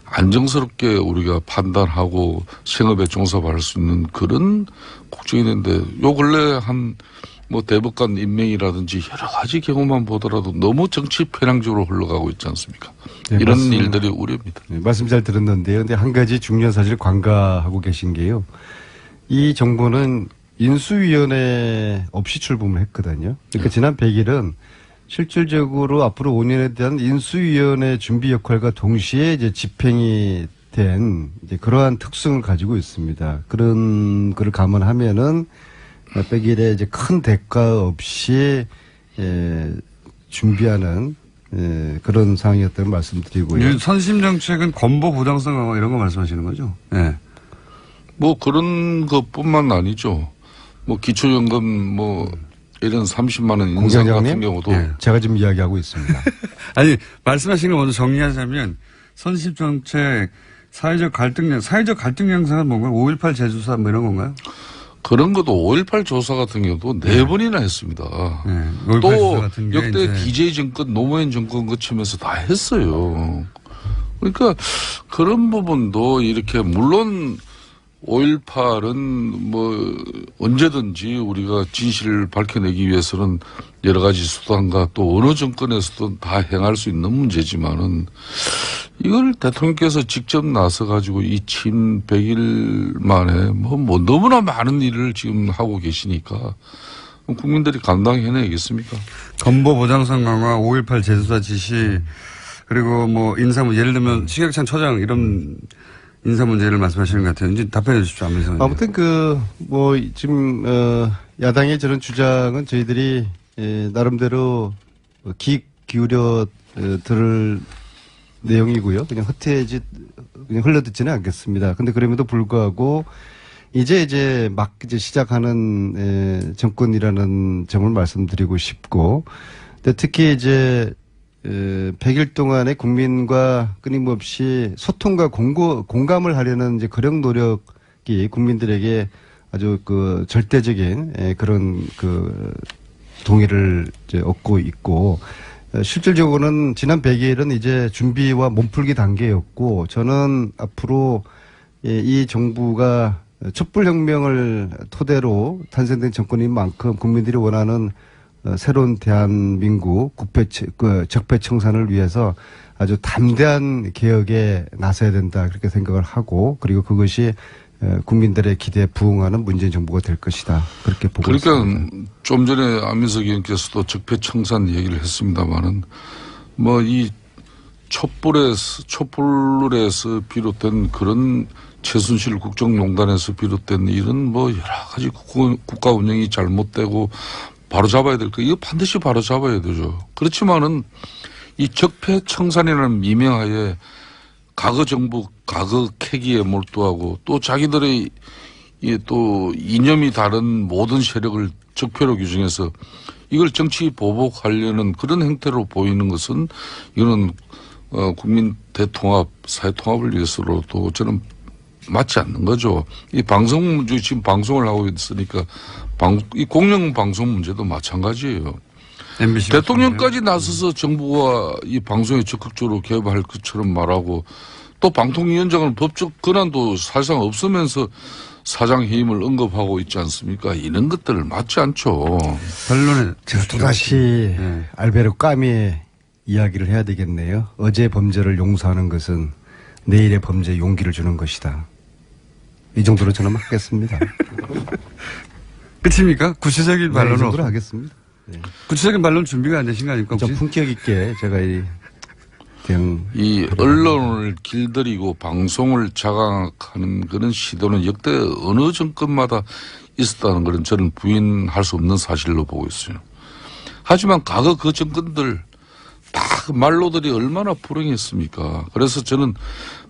안정스럽게 우리가 판단하고 생업에 종사할 수 있는 그런 국정이 되는데 요 근래 한 뭐 대법관 임명이라든지 여러 가지 경우만 보더라도 너무 정치 편향적으로 흘러가고 있지 않습니까? 네, 이런 맞습니다. 일들이 우려입니다. 네, 말씀 잘 들었는데요. 근데 한 가지 중요한 사실 관가하고 계신 게요. 이 정부는 인수위원회 없이 출범을 했거든요. 그러니까 지난 100일은 실질적으로 앞으로 5년에 대한 인수위원회 준비 역할과 동시에 이제 집행이 된 이제 그러한 특성을 가지고 있습니다. 그런 거를 감안하면은 100일에 이제 큰 대가 없이 준비하는 그런 상황이었다는 말씀드리고요. 선심 정책은 건보 보장성 강화 이런 거 말씀하시는 거죠? 네. 뭐 그런 것뿐만 아니죠. 뭐 기초연금 뭐 이런 30만 원 인상 같은 경우도 제가 지금 이야기하고 있습니다. 아니 말씀하시는 거 먼저 정리하자면 선심 정책 사회적 갈등 양상은 뭔가요? 5.18 재조사 뭐 이런 건가요? 그런 것도 5.18 조사 같은 경우도 4번이나 했습니다. 네. 또 역대 DJ 정권, 노무현 정권 거치면서 다 했어요. 그러니까 그런 부분도 이렇게 물론 5.18은 뭐 언제든지 우리가 진실을 밝혀내기 위해서는 여러 가지 수단과 또 어느 정권에서도 다 행할 수 있는 문제지만은 이걸 대통령께서 직접 나서가지고 이 침 100일 만에 뭐 너무나 많은 일을 지금 하고 계시니까 국민들이 감당해내겠습니까? 건보 보장성 강화, 5.18 재수사 지시, 그리고 뭐 인사문, 예를 들면 신혁찬 처장 이런 인사 문제를 말씀하시는 것 같아요. 이제 답변해 주십시오. 아무튼 지금 야당의 저런 주장은 저희들이 나름대로 귀 기울여 들을 내용이고요. 그냥 그냥 흘러듣지는 않겠습니다. 근데 그럼에도 불구하고 이제 막 시작하는 정권이라는 점을 말씀드리고 싶고, 근데 특히 100일 동안의 국민과 끊임없이 소통과 공감을 하려는 그런 노력이 국민들에게 아주 절대적인 그런 동의를 얻고 있고, 실질적으로는 지난 100일은 이제 준비와 몸풀기 단계였고, 저는 앞으로 이 정부가 촛불혁명을 토대로 탄생된 정권인 만큼 국민들이 원하는 새로운 대한민국 적폐청산을 위해서 아주 담대한 개혁에 나서야 된다, 그렇게 생각을 하고, 그리고 그것이 국민들의 기대에 부응하는 문재인 정부가 될 것이다, 그렇게 보고 있습니다. 그러니까 좀 전에 안민석 의원께서도 적폐청산 얘기를 했습니다마는 이 촛불에서 비롯된 그런 최순실 국정농단에서 비롯된 이런 여러 가지 국가 운영이 잘못되고 바로 잡아야 될 거, 이거 반드시 바로 잡아야 되죠. 그렇지만은 이 적폐청산이라는 미명하에 과거 정부, 과거 캐기에 몰두하고 또 자기들의 또 이념이 다른 모든 세력을 적폐로 규정해서 이걸 정치 보복하려는 그런 행태로 보이는 것은 이거는 국민 대통합, 사회통합을 위해서로도 저는 맞지 않는 거죠. 이 방송 문제, 지금 방송을 하고 있으니까 이 공영방송 문제도 마찬가지예요. 대통령까지 나서서 정부가 이 방송에 적극적으로 개입할 것처럼 말하고, 또 방통위원장은 법적 권한도 사실상 없으면서 사장 해임을 언급하고 있지 않습니까? 이런 것들을 맞지 않죠. 결론은 제가 또다시 알베르 까미의 이야기를 해야 되겠네요. 어제 범죄를 용서하는 것은 내일의 범죄에 용기를 주는 것이다. 이 정도로 저는 하겠습니다. 끝입니까? 구체적인 반론은 이 정도로 하겠습니다. 네. 구체적인 반론 준비가 안 되신 거 아닙니까? 좀 품격 있게 제가 이 언론을 길들이고 방송을 장악하는 그런 시도는 역대 어느 정권마다 있었다는 것은 저는 부인할 수 없는 사실로 보고 있어요. 하지만 과거 그 정권들 다 말로들이 얼마나 불행했습니까? 그래서 저는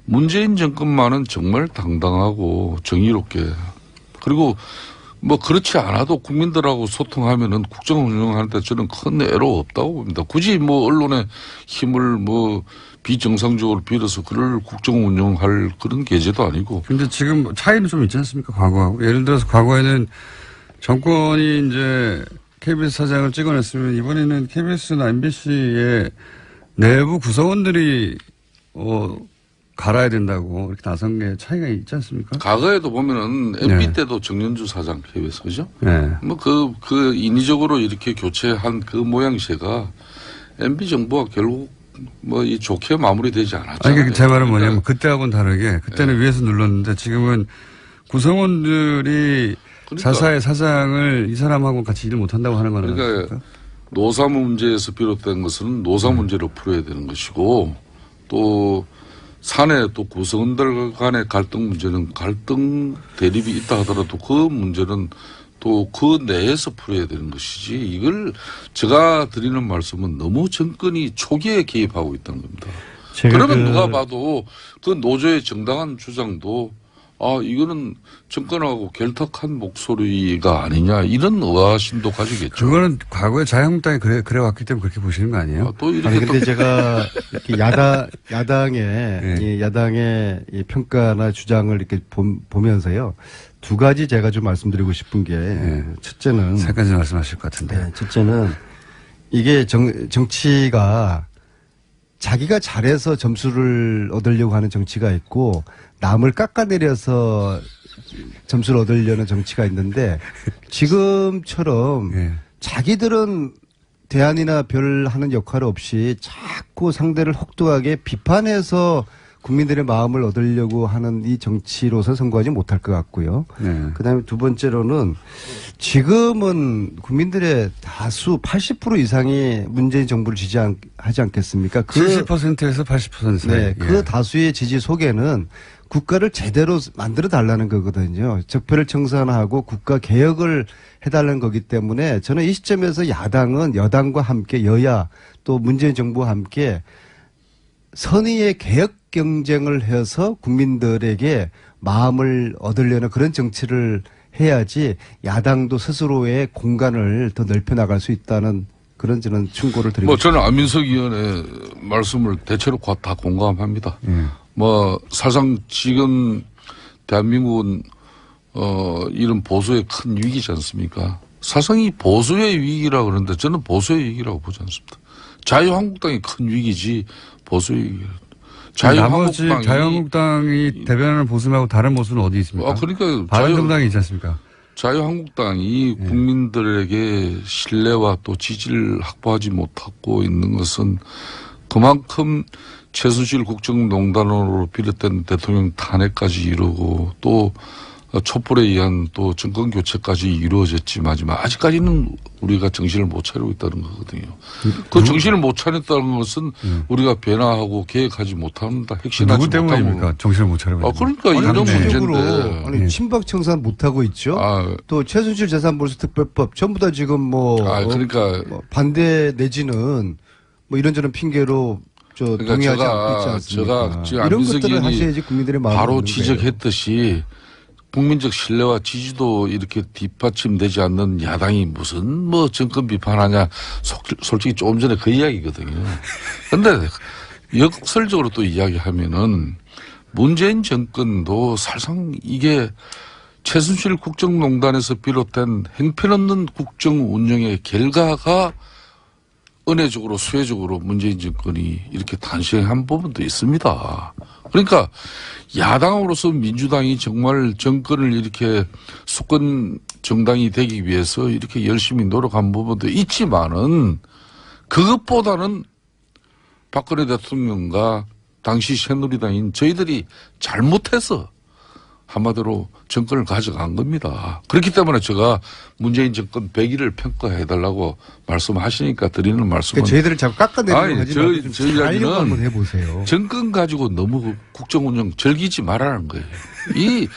문재인 정권만은 정말 당당하고 정의롭게, 그리고 그렇지 않아도 국민들하고 소통하면은 국정 운영하는데 저는 큰 애로 없다고 봅니다. 굳이 언론의 힘을 비정상적으로 빌어서 그럴 국정 운영할 그런 계제도 아니고. 근데 지금 차이는 좀 있지 않습니까? 과거하고. 예를 들어서 과거에는 정권이 이제 KBS 사장을 찍어냈으면 이번에는 KBS나 MBC의 내부 구성원들이 갈아야 된다고 이렇게 나선 게 차이가 있지 않습니까? 과거에도 보면은 MB 때도 정년주 사장 KBS, 그죠? 네. 인위적으로 이렇게 교체한 그 모양새가 MB 정부가 결국 이 좋게 마무리되지 않았잖아요. 제 말은 뭐냐면 그때하고는 다르게 그때는 위에서 눌렀는데 지금은 구성원들이 자사의 사장을 이 사람하고 같이 일을 못한다고 하는 거는. 그러니까 노사 문제에서 비롯된 것은 노사 문제로 풀어야 되는 것이고, 또 사내 또 구성원들 간의 갈등 문제는 갈등 대립이 있다 하더라도 그 문제는 또 그 내에서 풀어야 되는 것이지, 이걸 제가 드리는 말씀은 너무 정권이 초기에 개입하고 있다는 겁니다. 그러면 누가 봐도 그 노조의 정당한 주장도 이거는 정권하고 결탁한 목소리가 아니냐, 이런 의아심도 가지겠죠. 그거는 과거에 자유한국당이 그래 왔기 때문에 그렇게 보시는 거 아니에요? 근데 제가 이렇게 야당의 이 평가나 주장을 이렇게 보면서요, 두 가지 제가 좀 말씀드리고 싶은 게, 첫째는. 세 가지 말씀하실 것 같은데. 네, 첫째는 이게 정치가 자기가 잘해서 점수를 얻으려고 하는 정치가 있고, 남을 깎아내려서 점수를 얻으려는 정치가 있는데, 지금처럼 자기들은 대안이나 별 하는 역할 없이 자꾸 상대를 혹독하게 비판해서 국민들의 마음을 얻으려고 하는 이 정치로서 선거하지 못할 것 같고요. 네. 그다음에 두 번째로는 지금은 국민들의 다수 80% 이상이 문재인 정부를 지지하지 않겠습니까? 70%에서 80% 사이. 네, 그 다수의 지지 속에는 국가를 제대로 만들어 달라는 거거든요. 적폐를 청산하고 국가 개혁을 해달라는 거기 때문에 저는 이 시점에서 야당은 여당과 함께 여야 또 문재인 정부와 함께 선의의 개혁 경쟁을 해서 국민들에게 마음을 얻으려는 그런 정치를 해야지 야당도 스스로의 공간을 더 넓혀 나갈 수 있다는 그런 저는 충고를 드리고 저는 안민석 의원의 말씀을 대체로 다 공감합니다. 사실상 지금 대한민국은 이런 보수의 큰 위기지 않습니까? 사실상 이 보수의 위기라고 그러는데 저는 보수의 위기라고 보지 않습니다. 자유한국당이 큰 위기지 보수의 위기. 나머지 자유한국당이 대변하는 보수하고 다른 보수는 어디 있습니까? 그러니까 바른정당이 있지 않습니까? 자유한국당이 국민들에게 신뢰와 또 지지를 확보하지 못하고 있는 것은 그만큼 최순실 국정농단으로 비롯된 대통령 탄핵까지 이루고 또 촛불에 의한 또 정권 교체까지 이루어졌지만 아직까지는 우리가 정신을 못 차리고 있다는 거거든요. 그 정신을 못 차렸다는 것은 우리가 변화하고 계획하지 못한다. 핵심하지 누구 때문입니까? 정신을 못 차리고 있는 그러니까 이런 문제인데. 아니 친박 청산 못 하고 있죠. 또 최순실 재산몰수 특별법 전부 다 지금 그러니까 반대 내지는 이런저런 핑계로 동의하지 않고 있지 않습니까? 제가 지금 이런 안민석 것들을 의원이 하셔야지 국민들의 마음을 바로 지적했듯이 국민적 신뢰와 지지도 이렇게 뒷받침되지 않는 야당이 무슨 정권 비판하냐. 솔직히 조금 전에 그 이야기거든요. 그런데 역설적으로 또 이야기하면은 문재인 정권도 사실상 이게 최순실 국정농단에서 비롯된 행편없는 국정 운영의 결과가 은혜적으로 수혜적으로 문재인 정권이 이렇게 탄생한 부분도 있습니다. 그러니까 야당으로서 민주당이 정말 정권을 이렇게 수권 정당이 되기 위해서 이렇게 열심히 노력한 부분도 있지만은 그것보다는 박근혜 대통령과 당시 새누리당인 저희들이 잘못해서 한마디로 정권을 가져간 겁니다. 그렇기 때문에 제가 문재인 정권 100일을 평가해달라고 말씀하시니까 드리는 말씀은. 저희들을 자꾸 깎아내리는 하지 말고 저희 이야기는 한번 해보세요. 정권 가지고 너무 국정운영 즐기지 말라는 거예요. 이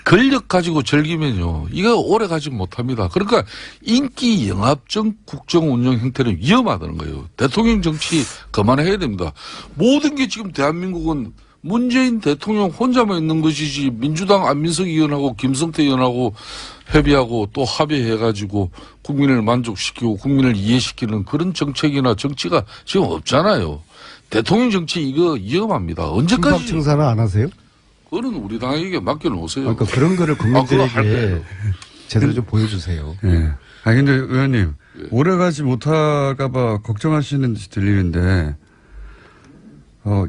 권력 가지고 즐기면요. 이거 오래 가지 못합니다. 그러니까 인기 영합적 국정운영 형태는 위험하다는 거예요. 대통령 정치 그만해야 됩니다. 모든 게 지금 대한민국은 문재인 대통령 혼자만 있는 것이지 민주당 안민석 의원하고 김성태 의원하고 협의하고 또 합의해가지고 국민을 만족시키고 국민을 이해시키는 그런 정책이나 정치가 지금 없잖아요. 대통령 정치 이거 위험합니다. 언제까지. 친박 청산은 안 하세요? 그거는 우리 당에게 맡겨놓으세요. 그러니까 그런 거를 국민들에게 제대로 좀 보여주세요. 네. 근데 의원님 오래 가지 못할까봐 걱정하시는 듯이 들리는데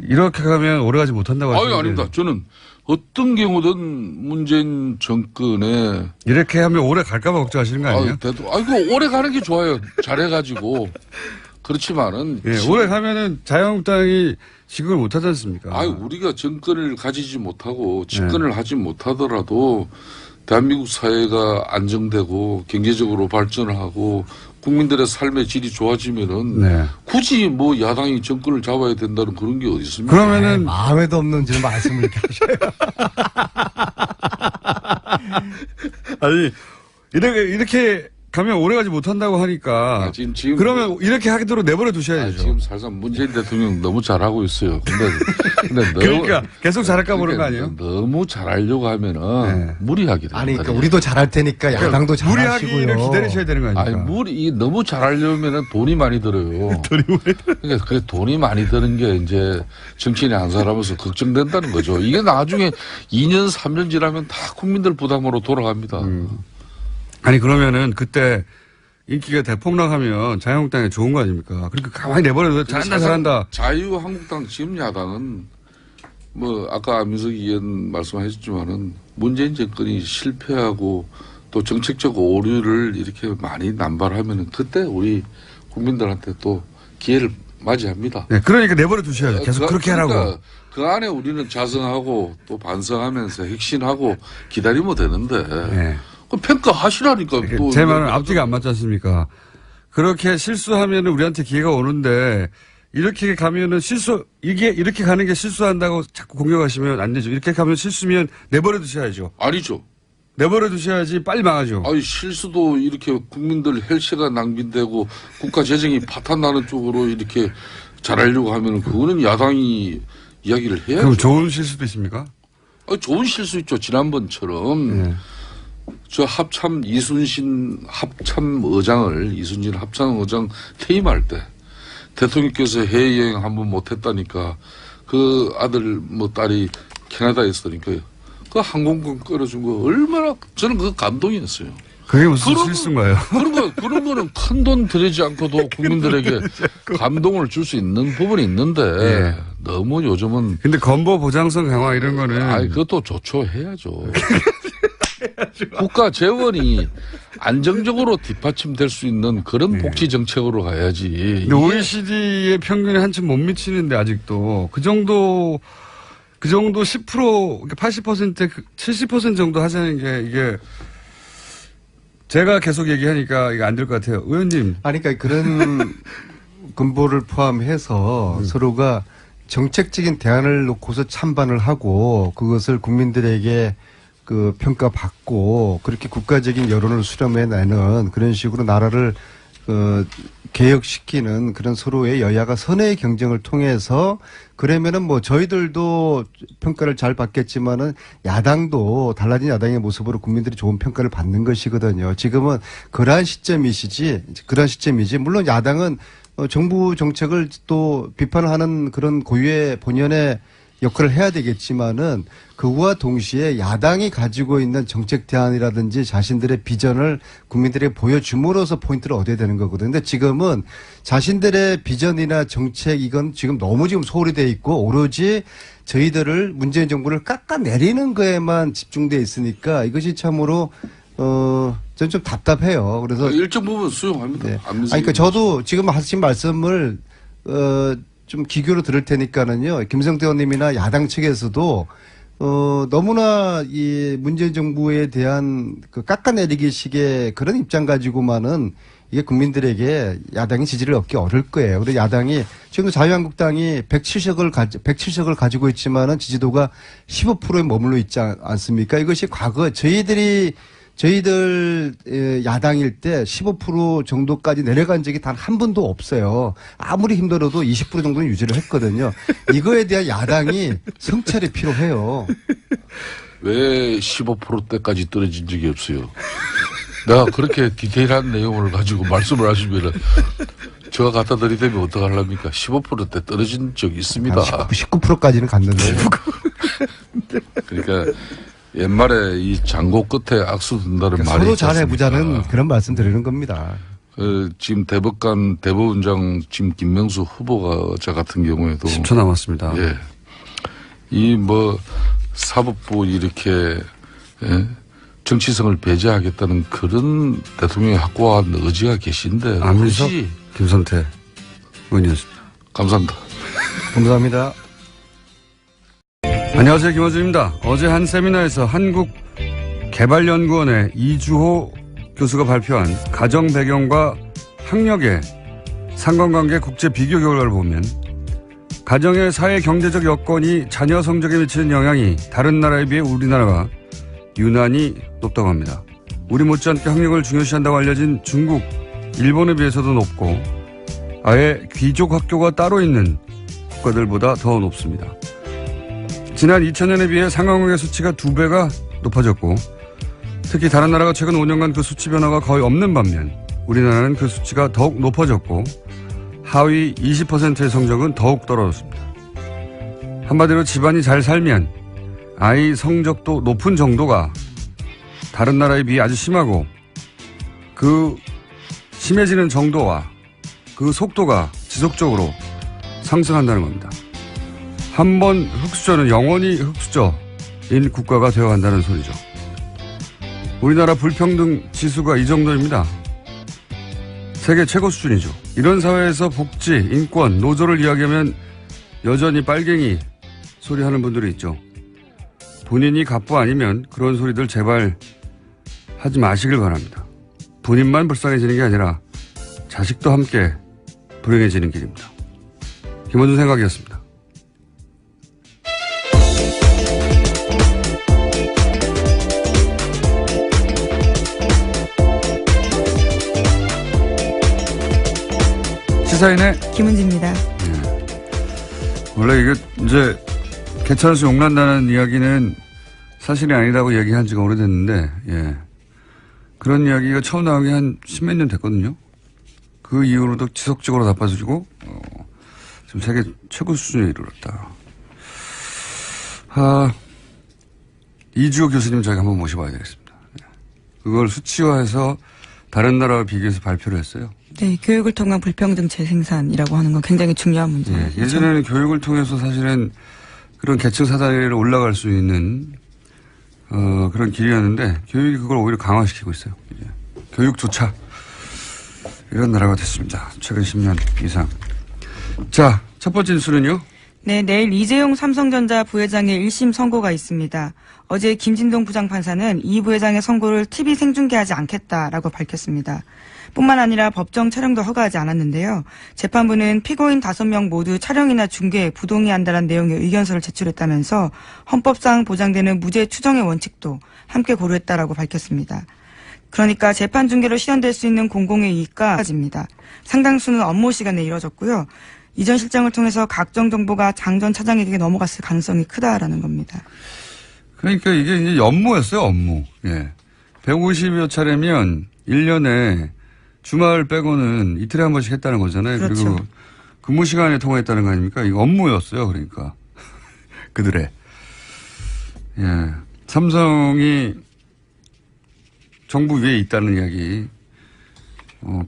이렇게 가면 오래가지 못한다고 하시는데. 아닙니다. 저는 어떤 경우든 문재인 정권에 이렇게 하면 오래 갈까봐 걱정하시는 거 아니에요? 그 오래 가는 게 좋아요. 잘해가지고. 그렇지만은. 오래 가면은 자유한국당이 집권을 못하지 않습니까? 우리가 정권을 가지지 못하고 집권을 하지 못하더라도 대한민국 사회가 안정되고 경제적으로 발전을 하고 국민들의 삶의 질이 좋아지면은 굳이 야당이 정권을 잡아야 된다는 그런 게 어디 있습니까? 그러면은 마음에도 없는 지금 말씀을 이렇게 하셔요. 아니 이렇게 가면 오래가지 못한다고 하니까 지금 그러면 이렇게 하도록 내버려 두셔야죠. 지금 사실상 문재인 대통령 너무 잘하고 있어요. 근데 그러니까 계속 잘할까 보는 거 아니에요? 너무 잘하려고 하면은 무리하게 됩니다. 그러니까 우리도 잘할 테니까 야당도 잘하시고요. 무리하기를 기다리셔야 되는 거 아닙니까? 너무 잘하려면은 돈이 많이 들어요. 그러니까 그 돈이 많이 드는 게 이제 정치인이 한 사람으로서 걱정된다는 거죠. 이게 나중에 2년 3년 지나면 다 국민들 부담으로 돌아갑니다. 아니 그러면은 그때 인기가 대폭락하면 자유한국당에 좋은 거 아닙니까? 그러니까 가만히 내버려둬 잘한다. 자유한국당 지금 야당은 아까 안민석 의원 말씀하셨지만은 문재인 정권이 실패하고 또 정책적 오류를 이렇게 많이 남발하면은 그때 우리 국민들한테 또 기회를 맞이합니다. 네, 그러니까 내버려 두셔야죠. 계속 그렇게 하라고. 그러니까 그 안에 우리는 자성하고 또 반성하면서 혁신하고 기다리면 되는데 네. 그 평가하시라니까. 또 제 말은 앞뒤가 안 맞지 않습니까? 그렇게 실수하면 우리한테 기회가 오는데 이렇게 가면은 이렇게 가는 게 실수한다고 자꾸 공격하시면 안 되죠. 이렇게 가면 실수면 내버려 두셔야죠. 아니죠. 내버려 두셔야지 빨리 망하죠. 아니 실수도 이렇게 국민들 혈세가 낭비되고 국가 재정이 파탄나는 쪽으로 이렇게 잘하려고 하면은 그거는 야당이 이야기를 해야죠. 그럼 좋은 실수도 있습니까? 좋은 실수 있죠. 지난번처럼 네. 저 이순신 합참의장 퇴임할 때 대통령께서 해외여행 한 번 못했다니까 그 아들 딸이 캐나다에 있으니까요. 그 항공권 끌어준 거 얼마나 저는 그거 감동이었어요. 그게 무슨 실수인가요? 그런 거는 큰 돈 들이지 않고도 국민들에게 감동을 줄 수 있는 부분이 있는데 예. 너무 요즘은 근데 건보 보장성 강화 이런 거는 그것도 좋죠. 해야죠. 국가 재원이 안정적으로 뒷받침될 수 있는 그런 복지 정책으로 가야지. 근데 OECD의 평균에 한참 못 미치는데 아직도 그 정도 10% 80% 70% 정도 하자는 게 이게 제가 계속 얘기하니까 이거 안 될 것 같아요. 의원님. 아니, 그러니까 그런 근보를 포함해서 서로가 정책적인 대안을 놓고서 찬반을 하고 그것을 국민들에게 그 평가받고 그렇게 국가적인 여론을 수렴해내는 그런 식으로 나라를 개혁시키는 그런 서로의 여야가 선의의 경쟁을 통해서 그러면은 저희들도 평가를 잘 받겠지만은 야당도 달라진 야당의 모습으로 국민들이 좋은 평가를 받는 것이거든요. 지금은 그러한 시점이지. 물론 야당은 정부 정책을 또 비판하는 그런 고유의 본연의 역할을 해야 되겠지만은 그와 동시에 야당이 가지고 있는 정책 대안이라든지 자신들의 비전을 국민들에게 보여줌으로써 포인트를 얻어야 되는 거거든요. 근데 지금은 자신들의 비전이나 정책 이건 지금 너무 소홀히 돼 있고 오로지 저희들을 문재인 정부를 깎아내리는 거에만 집중돼 있으니까 이것이 참으로 저는 좀 답답해요. 그래서 일정 부분 수용합니다. 네. 그러니까 저도 지금 하신 말씀을 좀 기교로 들을 테니까는요. 김성태 의원님이나 야당 측에서도 너무나 이 문재인 정부에 대한 그 깎아내리기식의 그런 입장 가지고만은 이게 국민들에게 야당이 지지를 얻기 어려울 거예요. 그리고 야당이 지금도 자유한국당이 107석을 가지고 있지만은 지지도가 15%에 머물러 있지 않습니까? 이것이 과거 저희들 야당일 때 15% 정도까지 내려간 적이 단 한 번도 없어요. 아무리 힘들어도 20% 정도는 유지를 했거든요. 이거에 대한 야당이 성찰이 필요해요. 왜 15%대까지 떨어진 적이 없어요? 내가 그렇게 디테일한 내용을 가지고 말씀을 하시면은 제가 갖다 드리면 어떡하려니까 15%대 떨어진 적이 있습니다. 19%까지는 갔는데. 그러니까 옛말에 이 장고 끝에 악수 둔다는 그러니까 말이 서로 있지 않습니까? 잘해보자는 그런 말씀 드리는 겁니다. 지금 대법원장 지금 김명수 후보가 저 같은 경우에도 10초 남았습니다. 예. 사법부 이렇게 정치성을 배제하겠다는 그런 대통령의 확고한 의지가 계신데 안민석 김선태 의원이었습니다. 감사합니다. 감사합니다. 안녕하세요. 김어준입니다. 어제 한 세미나에서 한국개발연구원의 이주호 교수가 발표한 가정 배경과 학력의 상관관계 국제 비교 결과를 보면 가정의 사회 경제적 여건이 자녀 성적에 미치는 영향이 다른 나라에 비해 우리나라가 유난히 높다고 합니다. 우리 못지않게 학력을 중요시한다고 알려진 중국, 일본에 비해서도 높고 아예 귀족 학교가 따로 있는 국가들보다 더 높습니다. 지난 2000년에 비해 상관관계 수치가 2배가 높아졌고 특히 다른 나라가 최근 5년간 그 수치 변화가 거의 없는 반면 우리나라는 그 수치가 더욱 높아졌고 하위 20%의 성적은 더욱 떨어졌습니다. 한마디로 집안이 잘 살면 아이 성적도 높은 정도가 다른 나라에 비해 아주 심하고 그 심해지는 정도와 그 속도가 지속적으로 상승한다는 겁니다. 한번 흑수저는 영원히 흑수저인 국가가 되어간다는 소리죠. 우리나라 불평등 지수가 이 정도입니다. 세계 최고 수준이죠. 이런 사회에서 복지, 인권, 노조를 이야기하면 여전히 빨갱이 소리 하는 분들이 있죠. 본인이 갑부 아니면 그런 소리들 제발 하지 마시길 바랍니다. 본인만 불쌍해지는 게 아니라 자식도 함께 불행해지는 길입니다. 김원준 생각이었습니다. 시사인의 김은지입니다. 원래 이게 이제 개천에서 용난다는 이야기는 사실이 아니라고 얘기한 지가 오래됐는데, 예. 그런 이야기가 처음 나온 게 한 십몇 년 됐거든요. 그 이후로도 지속적으로 나빠지고, 지금 세계 최고 수준에 이르렀다. 이주호 교수님 저희가 한번 모셔봐야 되겠습니다. 그걸 수치화해서 다른 나라와 비교해서 발표를 했어요. 네, 교육을 통한 불평등 재생산이라고 하는 건 굉장히 중요한 문제예요. 예, 예전에는 교육을 통해서 사실은 그런 계층 사다리를 올라갈 수 있는 그런 길이었는데 교육이 그걸 오히려 강화시키고 있어요. 이제. 교육조차 이런 나라가 됐습니다. 최근 10년 이상. 자, 첫 번째 뉴스는요. 네, 내일 이재용 삼성전자 부회장의 1심 선고가 있습니다. 어제 김진동 부장판사는 이 부회장의 선고를 TV 생중계하지 않겠다라고 밝혔습니다. 뿐만 아니라 법정 촬영도 허가하지 않았는데요. 재판부는 피고인 5명 모두 촬영이나 중계에 부동의한다는 내용의 의견서를 제출했다면서 헌법상 보장되는 무죄 추정의 원칙도 함께 고려했다라고 밝혔습니다. 그러니까 재판 중계로 실현될 수 있는 공공의 이익까지입니다. 상당수는 업무 시간에 이뤄졌고요. 이전 실장을 통해서 각종 정보가 장 전 차장에게 넘어갔을 가능성이 크다라는 겁니다. 그러니까 이게 이제 업무였어요, 업무. 예. 150여 차례면 1년에 주말 빼고는 이틀에 한 번씩 했다는 거잖아요. 그렇죠. 그리고 근무 시간에 통화했다는 거 아닙니까? 이거 업무였어요, 그러니까. 그들의. 예. 삼성이 정부 위에 있다는 이야기,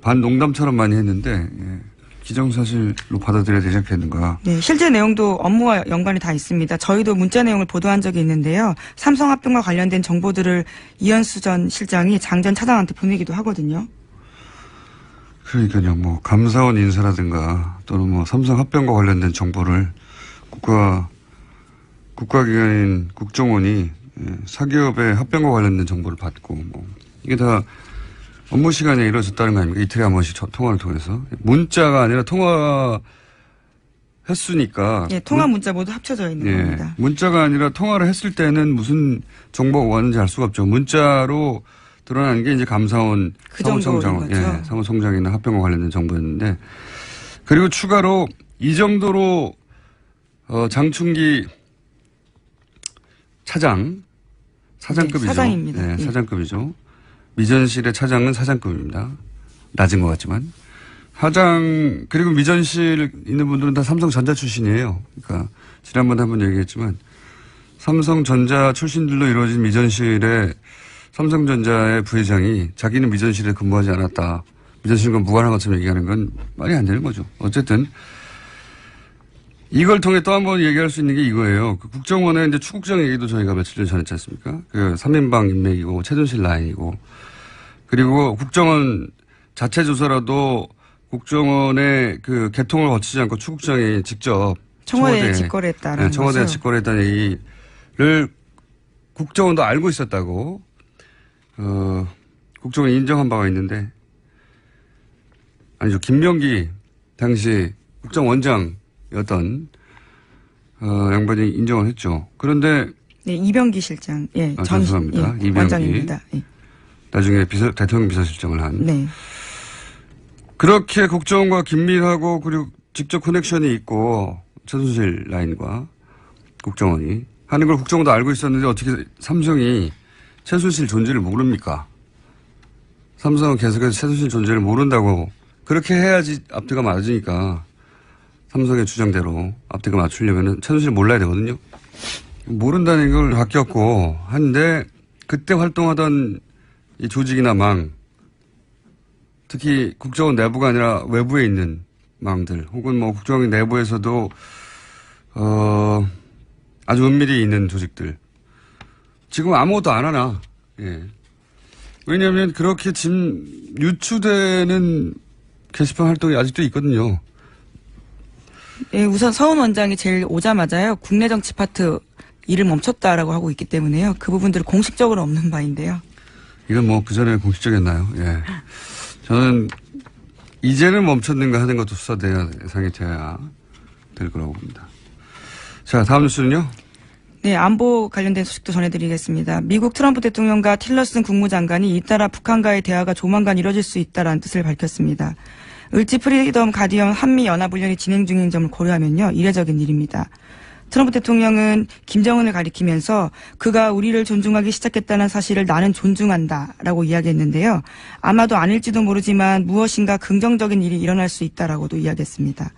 반농담처럼 많이 했는데, 예. 기정사실로 받아들여야 되지 않겠는가. 네, 실제 내용도 업무와 연관이 다 있습니다. 저희도 문자 내용을 보도한 적이 있는데요. 삼성 합병과 관련된 정보들을 이현수 전 실장이 장 전 차장한테 보내기도 하거든요. 그러니까요, 뭐, 감사원 인사라든가, 또는 뭐, 삼성 합병과 관련된 정보를 국가기관인 국정원이 사기업의 합병과 관련된 정보를 받고, 뭐, 이게 다 업무 시간에 이루어졌다는 거 아닙니까? 이틀에 한 번씩 통화를 통해서. 문자가 아니라 통화했으니까. 예, 통화 문자 모두 합쳐져 있는 겁니다. 문자가 아니라 통화를 했을 때는 무슨 정보가 왔는지 알 수가 없죠. 문자로 드러나는 게 이제 감사원 그 사무총장, 정도인 사무총장이나 합병과 관련된 정보였는데. 그리고 추가로 이 정도로, 장충기 사장급이죠. 네, 사장입니다. 네, 사장급이죠. 미전실의 차장은 사장급입니다. 낮은 것 같지만. 그리고 미전실 있는 분들은 다 삼성전자 출신이에요. 그러니까, 지난번에 한번 얘기했지만, 삼성전자 출신들로 이루어진 미전실의 삼성전자의 부회장이 자기는 미전실에 근무하지 않았다. 미전실과 무관한 것처럼 얘기하는 건 말이 안 되는 거죠. 어쨌든, 이걸 통해 또 한 번 얘기할 수 있는 게 이거예요. 그 국정원의 이제 추국장 얘기도 저희가 며칠 전에 했지 않습니까? 그 3인방 인맥이고, 최순실 라인이고, 그리고 국정원 자체 조사라도 국정원의 그 개통을 거치지 않고 추국장이 직접 청와대에 직거래했다는 거죠. 청와대에 직거래했다는 얘기를 국정원도 알고 있었다고 국정원이 인정한 바가 있는데 아니죠. 김명기 당시 국정원장이었던 양반이 인정을 했죠. 그런데 네, 이병기 실장, 예, 죄송합니다. 예, 원장입니다. 예. 나중에 대통령 비서실장을 한. 네. 그렇게 국정원과 긴밀하고 그리고 직접 커넥션이 있고 최순실 라인과 국정원이 하는 걸 국정원도 알고 있었는데 어떻게 삼성이 최순실 존재를 모릅니까? 삼성은 계속해서 최순실 존재를 모른다고 그렇게 해야지 앞뒤가 맞으니까 삼성의 주장대로 앞뒤가 맞추려면 최순실 몰라야 되거든요. 모른다는 걸 바뀌었고 한데 그때 활동하던 이 조직이나 망, 특히 국정원 내부가 아니라 외부에 있는 망들, 혹은 뭐 국정원 내부에서도 아주 은밀히 있는 조직들, 지금 아무것도 안 하나. 예. 왜냐하면 그렇게 지금 유추되는 게시판 활동이 아직도 있거든요. 예, 우선 서훈 원장이 제일 오자마자요. 국내 정치 파트 일을 멈췄다라고 하고 있기 때문에요. 그 부분들은 공식적으로 없는 바인데요. 이건 뭐 그전에 공식적이었나요? 예. 저는 이제는 멈췄는가 하는 것도 수사 대상이 돼야 될 거라고 봅니다. 자, 다음 뉴스는요. 네, 안보 관련된 소식도 전해드리겠습니다. 미국 트럼프 대통령과 틸러슨 국무장관이 잇따라 북한과의 대화가 조만간 이뤄질 수 있다라는 뜻을 밝혔습니다. 을지 프리덤 가디언 한미연합훈련이 진행 중인 점을 고려하면요. 이례적인 일입니다. 트럼프 대통령은 김정은을 가리키면서 그가 우리를 존중하기 시작했다는 사실을 나는 존중한다라고 이야기했는데요. 아마도 아닐지도 모르지만 무엇인가 긍정적인 일이 일어날 수 있다라고도 이야기했습니다.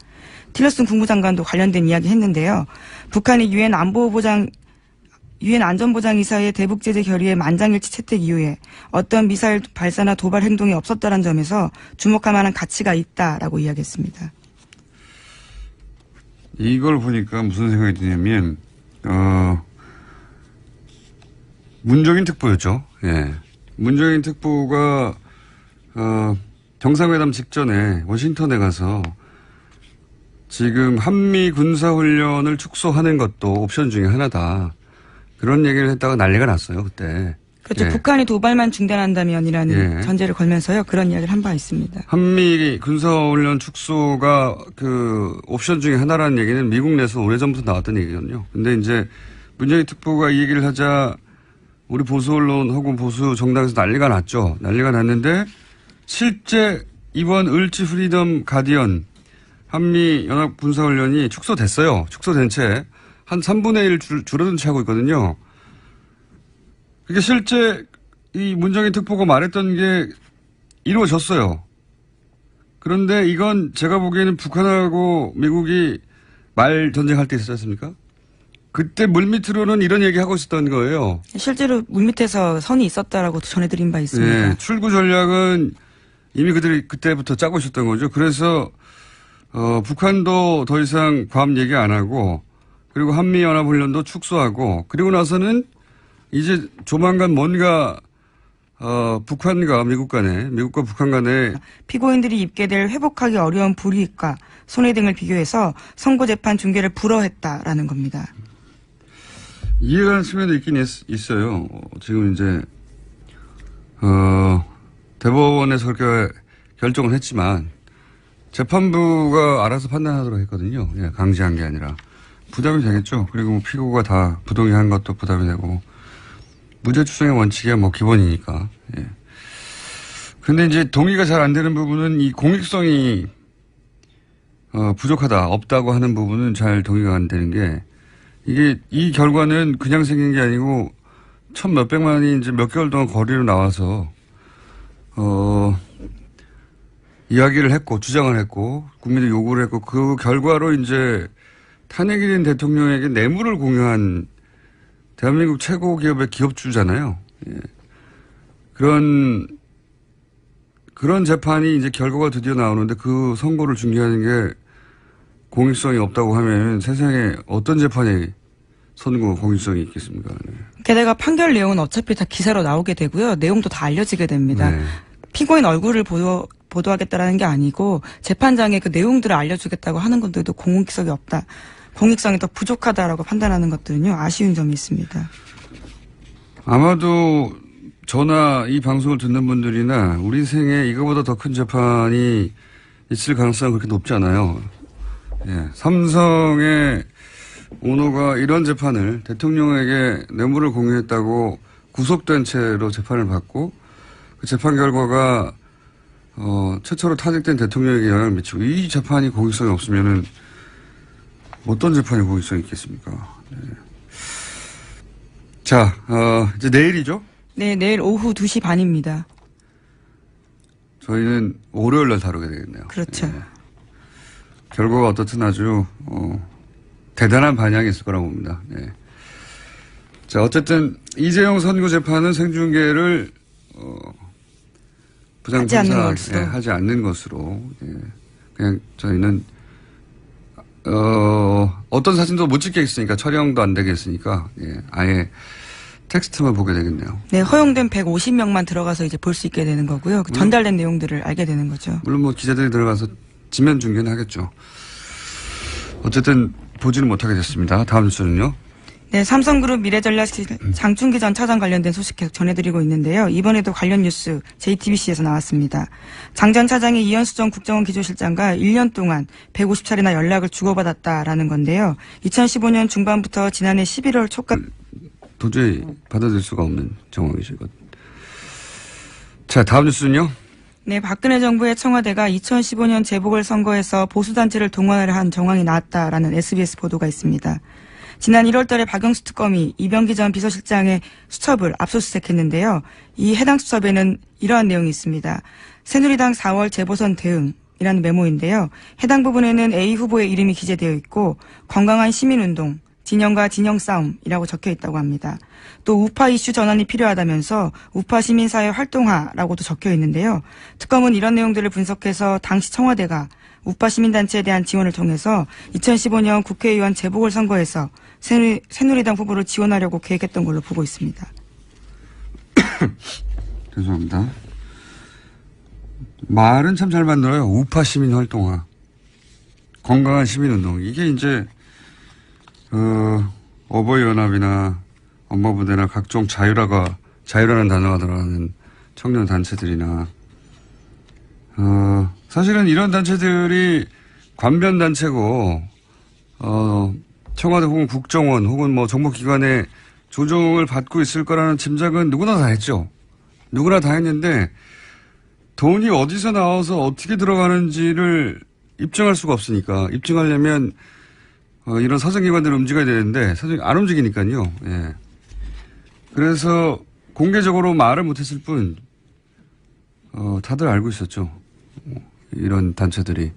틸러슨 국무장관도 관련된 이야기 했는데요. 북한이 유엔 안전보장이사의 대북제재 결의의 만장일치 채택 이후에 어떤 미사일 발사나 도발 행동이 없었다는 점에서 주목할 만한 가치가 있다라고 이야기했습니다. 이걸 보니까 무슨 생각이 드냐면, 문정인 특보였죠. 예. 문정인 특보가, 정상회담 직전에 워싱턴에 가서 지금 한미 군사훈련을 축소하는 것도 옵션 중에 하나다. 그런 얘기를 했다가 난리가 났어요, 그때. 그렇죠. 예. 북한이 도발만 중단한다면이라는 예. 전제를 걸면서요. 그런 이야기를 한 바 있습니다. 한미 군사훈련 축소가 그 옵션 중에 하나라는 얘기는 미국 내에서 오래전부터 나왔던 얘기거든요. 근데 이제 문정인 특보가 이 얘기를 하자 우리 보수 언론 혹은 보수 정당에서 난리가 났죠. 난리가 났는데 실제 이번 을지 프리덤 가디언 한미 연합 군사훈련이 축소됐어요. 축소된 채 한 3분의 1 줄어든 채 하고 있거든요. 그게 실제 이 문정인 특보가 말했던 게 이루어졌어요. 그런데 이건 제가 보기에는 북한하고 미국이 말 전쟁할 때 있었지 않습니까? 그때 물밑으로는 이런 얘기 하고 있었던 거예요. 실제로 물밑에서 선이 있었다라고 전해드린 바 있습니다. 네, 출구 전략은 이미 그들이 그때부터 짜고 있었던 거죠. 그래서 북한도 더 이상 괌 얘기 안 하고 그리고 한미연합훈련도 축소하고 그리고 나서는 이제 조만간 뭔가 북한과 미국 간에 미국과 북한 간에 피고인들이 입게 될 회복하기 어려운 불이익과 손해 등을 비교해서 선고재판 중계를 불허했다라는 겁니다. 이해가는 측면도 있긴 있어요. 지금 이제 대법원에서 그렇게 결정을 했지만 재판부가 알아서 판단하도록 했거든요. 예, 강제한 게 아니라 부담이 되겠죠. 그리고 뭐 피고가 다 부동의한 것도 부담이 되고 무죄 추정의 원칙이 뭐 기본이니까. 예. 근데 이제 동의가 잘 안 되는 부분은 이 공익성이 부족하다, 없다고 하는 부분은 잘 동의가 안 되는 게 이게 이 결과는 그냥 생긴 게 아니고 천 몇백만이 이제 몇 개월 동안 거리로 나와서 이야기를 했고 주장을 했고 국민들 요구를 했고 그 결과로 이제 탄핵이 된 대통령에게 뇌물을 공유한 대한민국 최고 기업의 기업주잖아요. 예. 그런 재판이 이제 결과가 드디어 나오는데 그 선고를 중계하는 게 공익성이 없다고 하면 세상에 어떤 재판이 선고 공익성이 있겠습니까? 네. 게다가 판결 내용은 어차피 다 기사로 나오게 되고요. 내용도 다 알려지게 됩니다. 네. 피고인 얼굴을 보도하겠다라는 게 아니고 재판장에 그 내용들을 알려주겠다고 하는 건데도 공익성이 없다. 공익성이 더 부족하다라고 판단하는 것들은요. 아쉬운 점이 있습니다. 아마도 저나 이 방송을 듣는 분들이나 우리 생에 이거보다 더 큰 재판이 있을 가능성은 그렇게 높지 않아요. 예. 삼성의 오너가 이런 재판을 대통령에게 뇌물을 공유했다고 구속된 채로 재판을 받고 그 재판 결과가 최초로 탄핵된 대통령에게 영향을 미치고 이 재판이 공익성이 없으면은 어떤 재판이 공익성이 있겠습니까? 네. 자, 이제 내일이죠? 네, 내일 오후 2시 반입니다. 저희는 월요일 날 다루게 되겠네요. 그렇죠. 네. 결과가 어떻든 아주 대단한 반향이 있을 거라고 봅니다. 네. 자, 어쨌든 이재용 선고 재판은 생중계를 하지 않는 것으로 예. 그냥 저희는 어떤 사진도 못 찍겠으니까 촬영도 안 되겠으니까 예. 아예 텍스트만 보게 되겠네요. 네, 허용된 150명만 들어가서 이제 볼 수 있게 되는 거고요. 그 전달된 내용들을 알게 되는 거죠. 물론 뭐 기자들이 들어가서 지면 중계는 하겠죠. 어쨌든 보지는 못하게 됐습니다. 다음 뉴스는요. 네, 삼성그룹 미래전략실 장충기 전 차장 관련된 소식 계속 전해드리고 있는데요. 이번에도 관련 뉴스 JTBC에서 나왔습니다. 장 전 차장이 이현수 전 국정원 기조실장과 1년 동안 150차례나 연락을 주고받았다라는 건데요. 2015년 중반부터 지난해 11월 초까지 도저히 받아들일 수가 없는 정황이시거든요. 자, 다음 뉴스는요. 네, 박근혜 정부의 청와대가 2015년 재보궐선거에서 보수단체를 동원하려 한 정황이 나왔다라는 SBS 보도가 있습니다. 지난 1월 달에 박영수 특검이 이병기 전 비서실장의 수첩을 압수수색했는데요. 이 해당 수첩에는 이러한 내용이 있습니다. 새누리당 4월 재보선 대응이라는 메모인데요. 해당 부분에는 A 후보의 이름이 기재되어 있고 건강한 시민운동, 진영과 진영 싸움이라고 적혀 있다고 합니다. 또 우파 이슈 전환이 필요하다면서 우파 시민사회 활동화라고도 적혀 있는데요. 특검은 이런 내용들을 분석해서 당시 청와대가 우파 시민단체에 대한 지원을 통해서 2015년 국회의원 재보궐선거에서 새누리당 후보를 지원하려고 계획했던 걸로 보고 있습니다. 죄송합니다. 말은 참 잘 만들어요. 우파 시민 활동화. 건강한 시민운동. 이게 이제 어버이연합이나 엄마부대나 각종 자유라는 단어가 들어가는 청년 단체들이나 사실은 이런 단체들이 관변 단체고 청와대 혹은 국정원 혹은 뭐 정보기관의 조종을 받고 있을 거라는 짐작은 누구나 다 했죠. 누구나 다 했는데 돈이 어디서 나와서 어떻게 들어가는지를 입증할 수가 없으니까 입증하려면 이런 사정기관들을 움직여야 되는데 안 움직이니까요. 예. 그래서 공개적으로 말을 못했을 뿐 다들 알고 있었죠. 이런 단체들이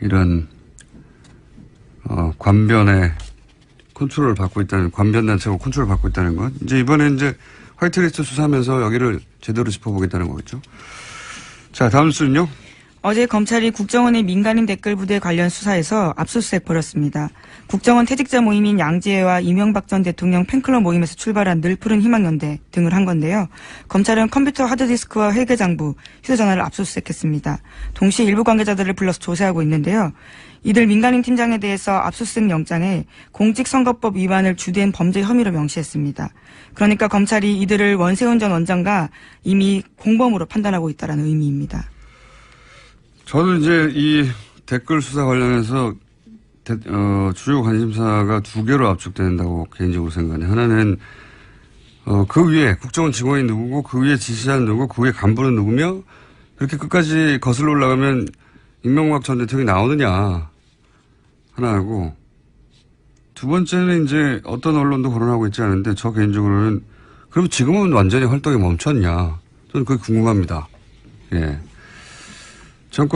이런 관변의 컨트롤을 받고 있다는, 관변 단체고 컨트롤을 받고 있다는 건 이제 이번에 이제 화이트리스트 수사하면서 여기를 제대로 짚어보겠다는 거겠죠. 자, 다음 뉴스는요. 어제 검찰이 국정원의 민간인 댓글 부대 관련 수사에서 압수수색 벌였습니다. 국정원 퇴직자 모임인 양지회와 이명박 전 대통령 팬클럽 모임에서 출발한 늘푸른 희망연대 등을 한 건데요. 검찰은 컴퓨터 하드디스크와 회계장부, 휴대전화를 압수수색했습니다. 동시에 일부 관계자들을 불러서 조사하고 있는데요. 이들 민간인 팀장에 대해서 압수수색 영장에 공직선거법 위반을 주된 범죄 혐의로 명시했습니다. 그러니까 검찰이 이들을 원세훈 전 원장과 이미 공범으로 판단하고 있다는 의미입니다. 저는 이제 이 댓글 수사 관련해서 주요 관심사가 두 개로 압축된다고 개인적으로 생각해요. 하나는 그 위에 국정원 직원이 누구고 그 위에 지시자는 누구고 그 위에 간부는 누구며 그렇게 끝까지 거슬러 올라가면 이명박 전 대통령이 나오느냐 하나하고 두 번째는 이제 어떤 언론도 거론하고 있지 않은데 저 개인적으로는 그럼 지금은 완전히 활동이 멈췄냐 저는 그게 궁금합니다. 예. 정권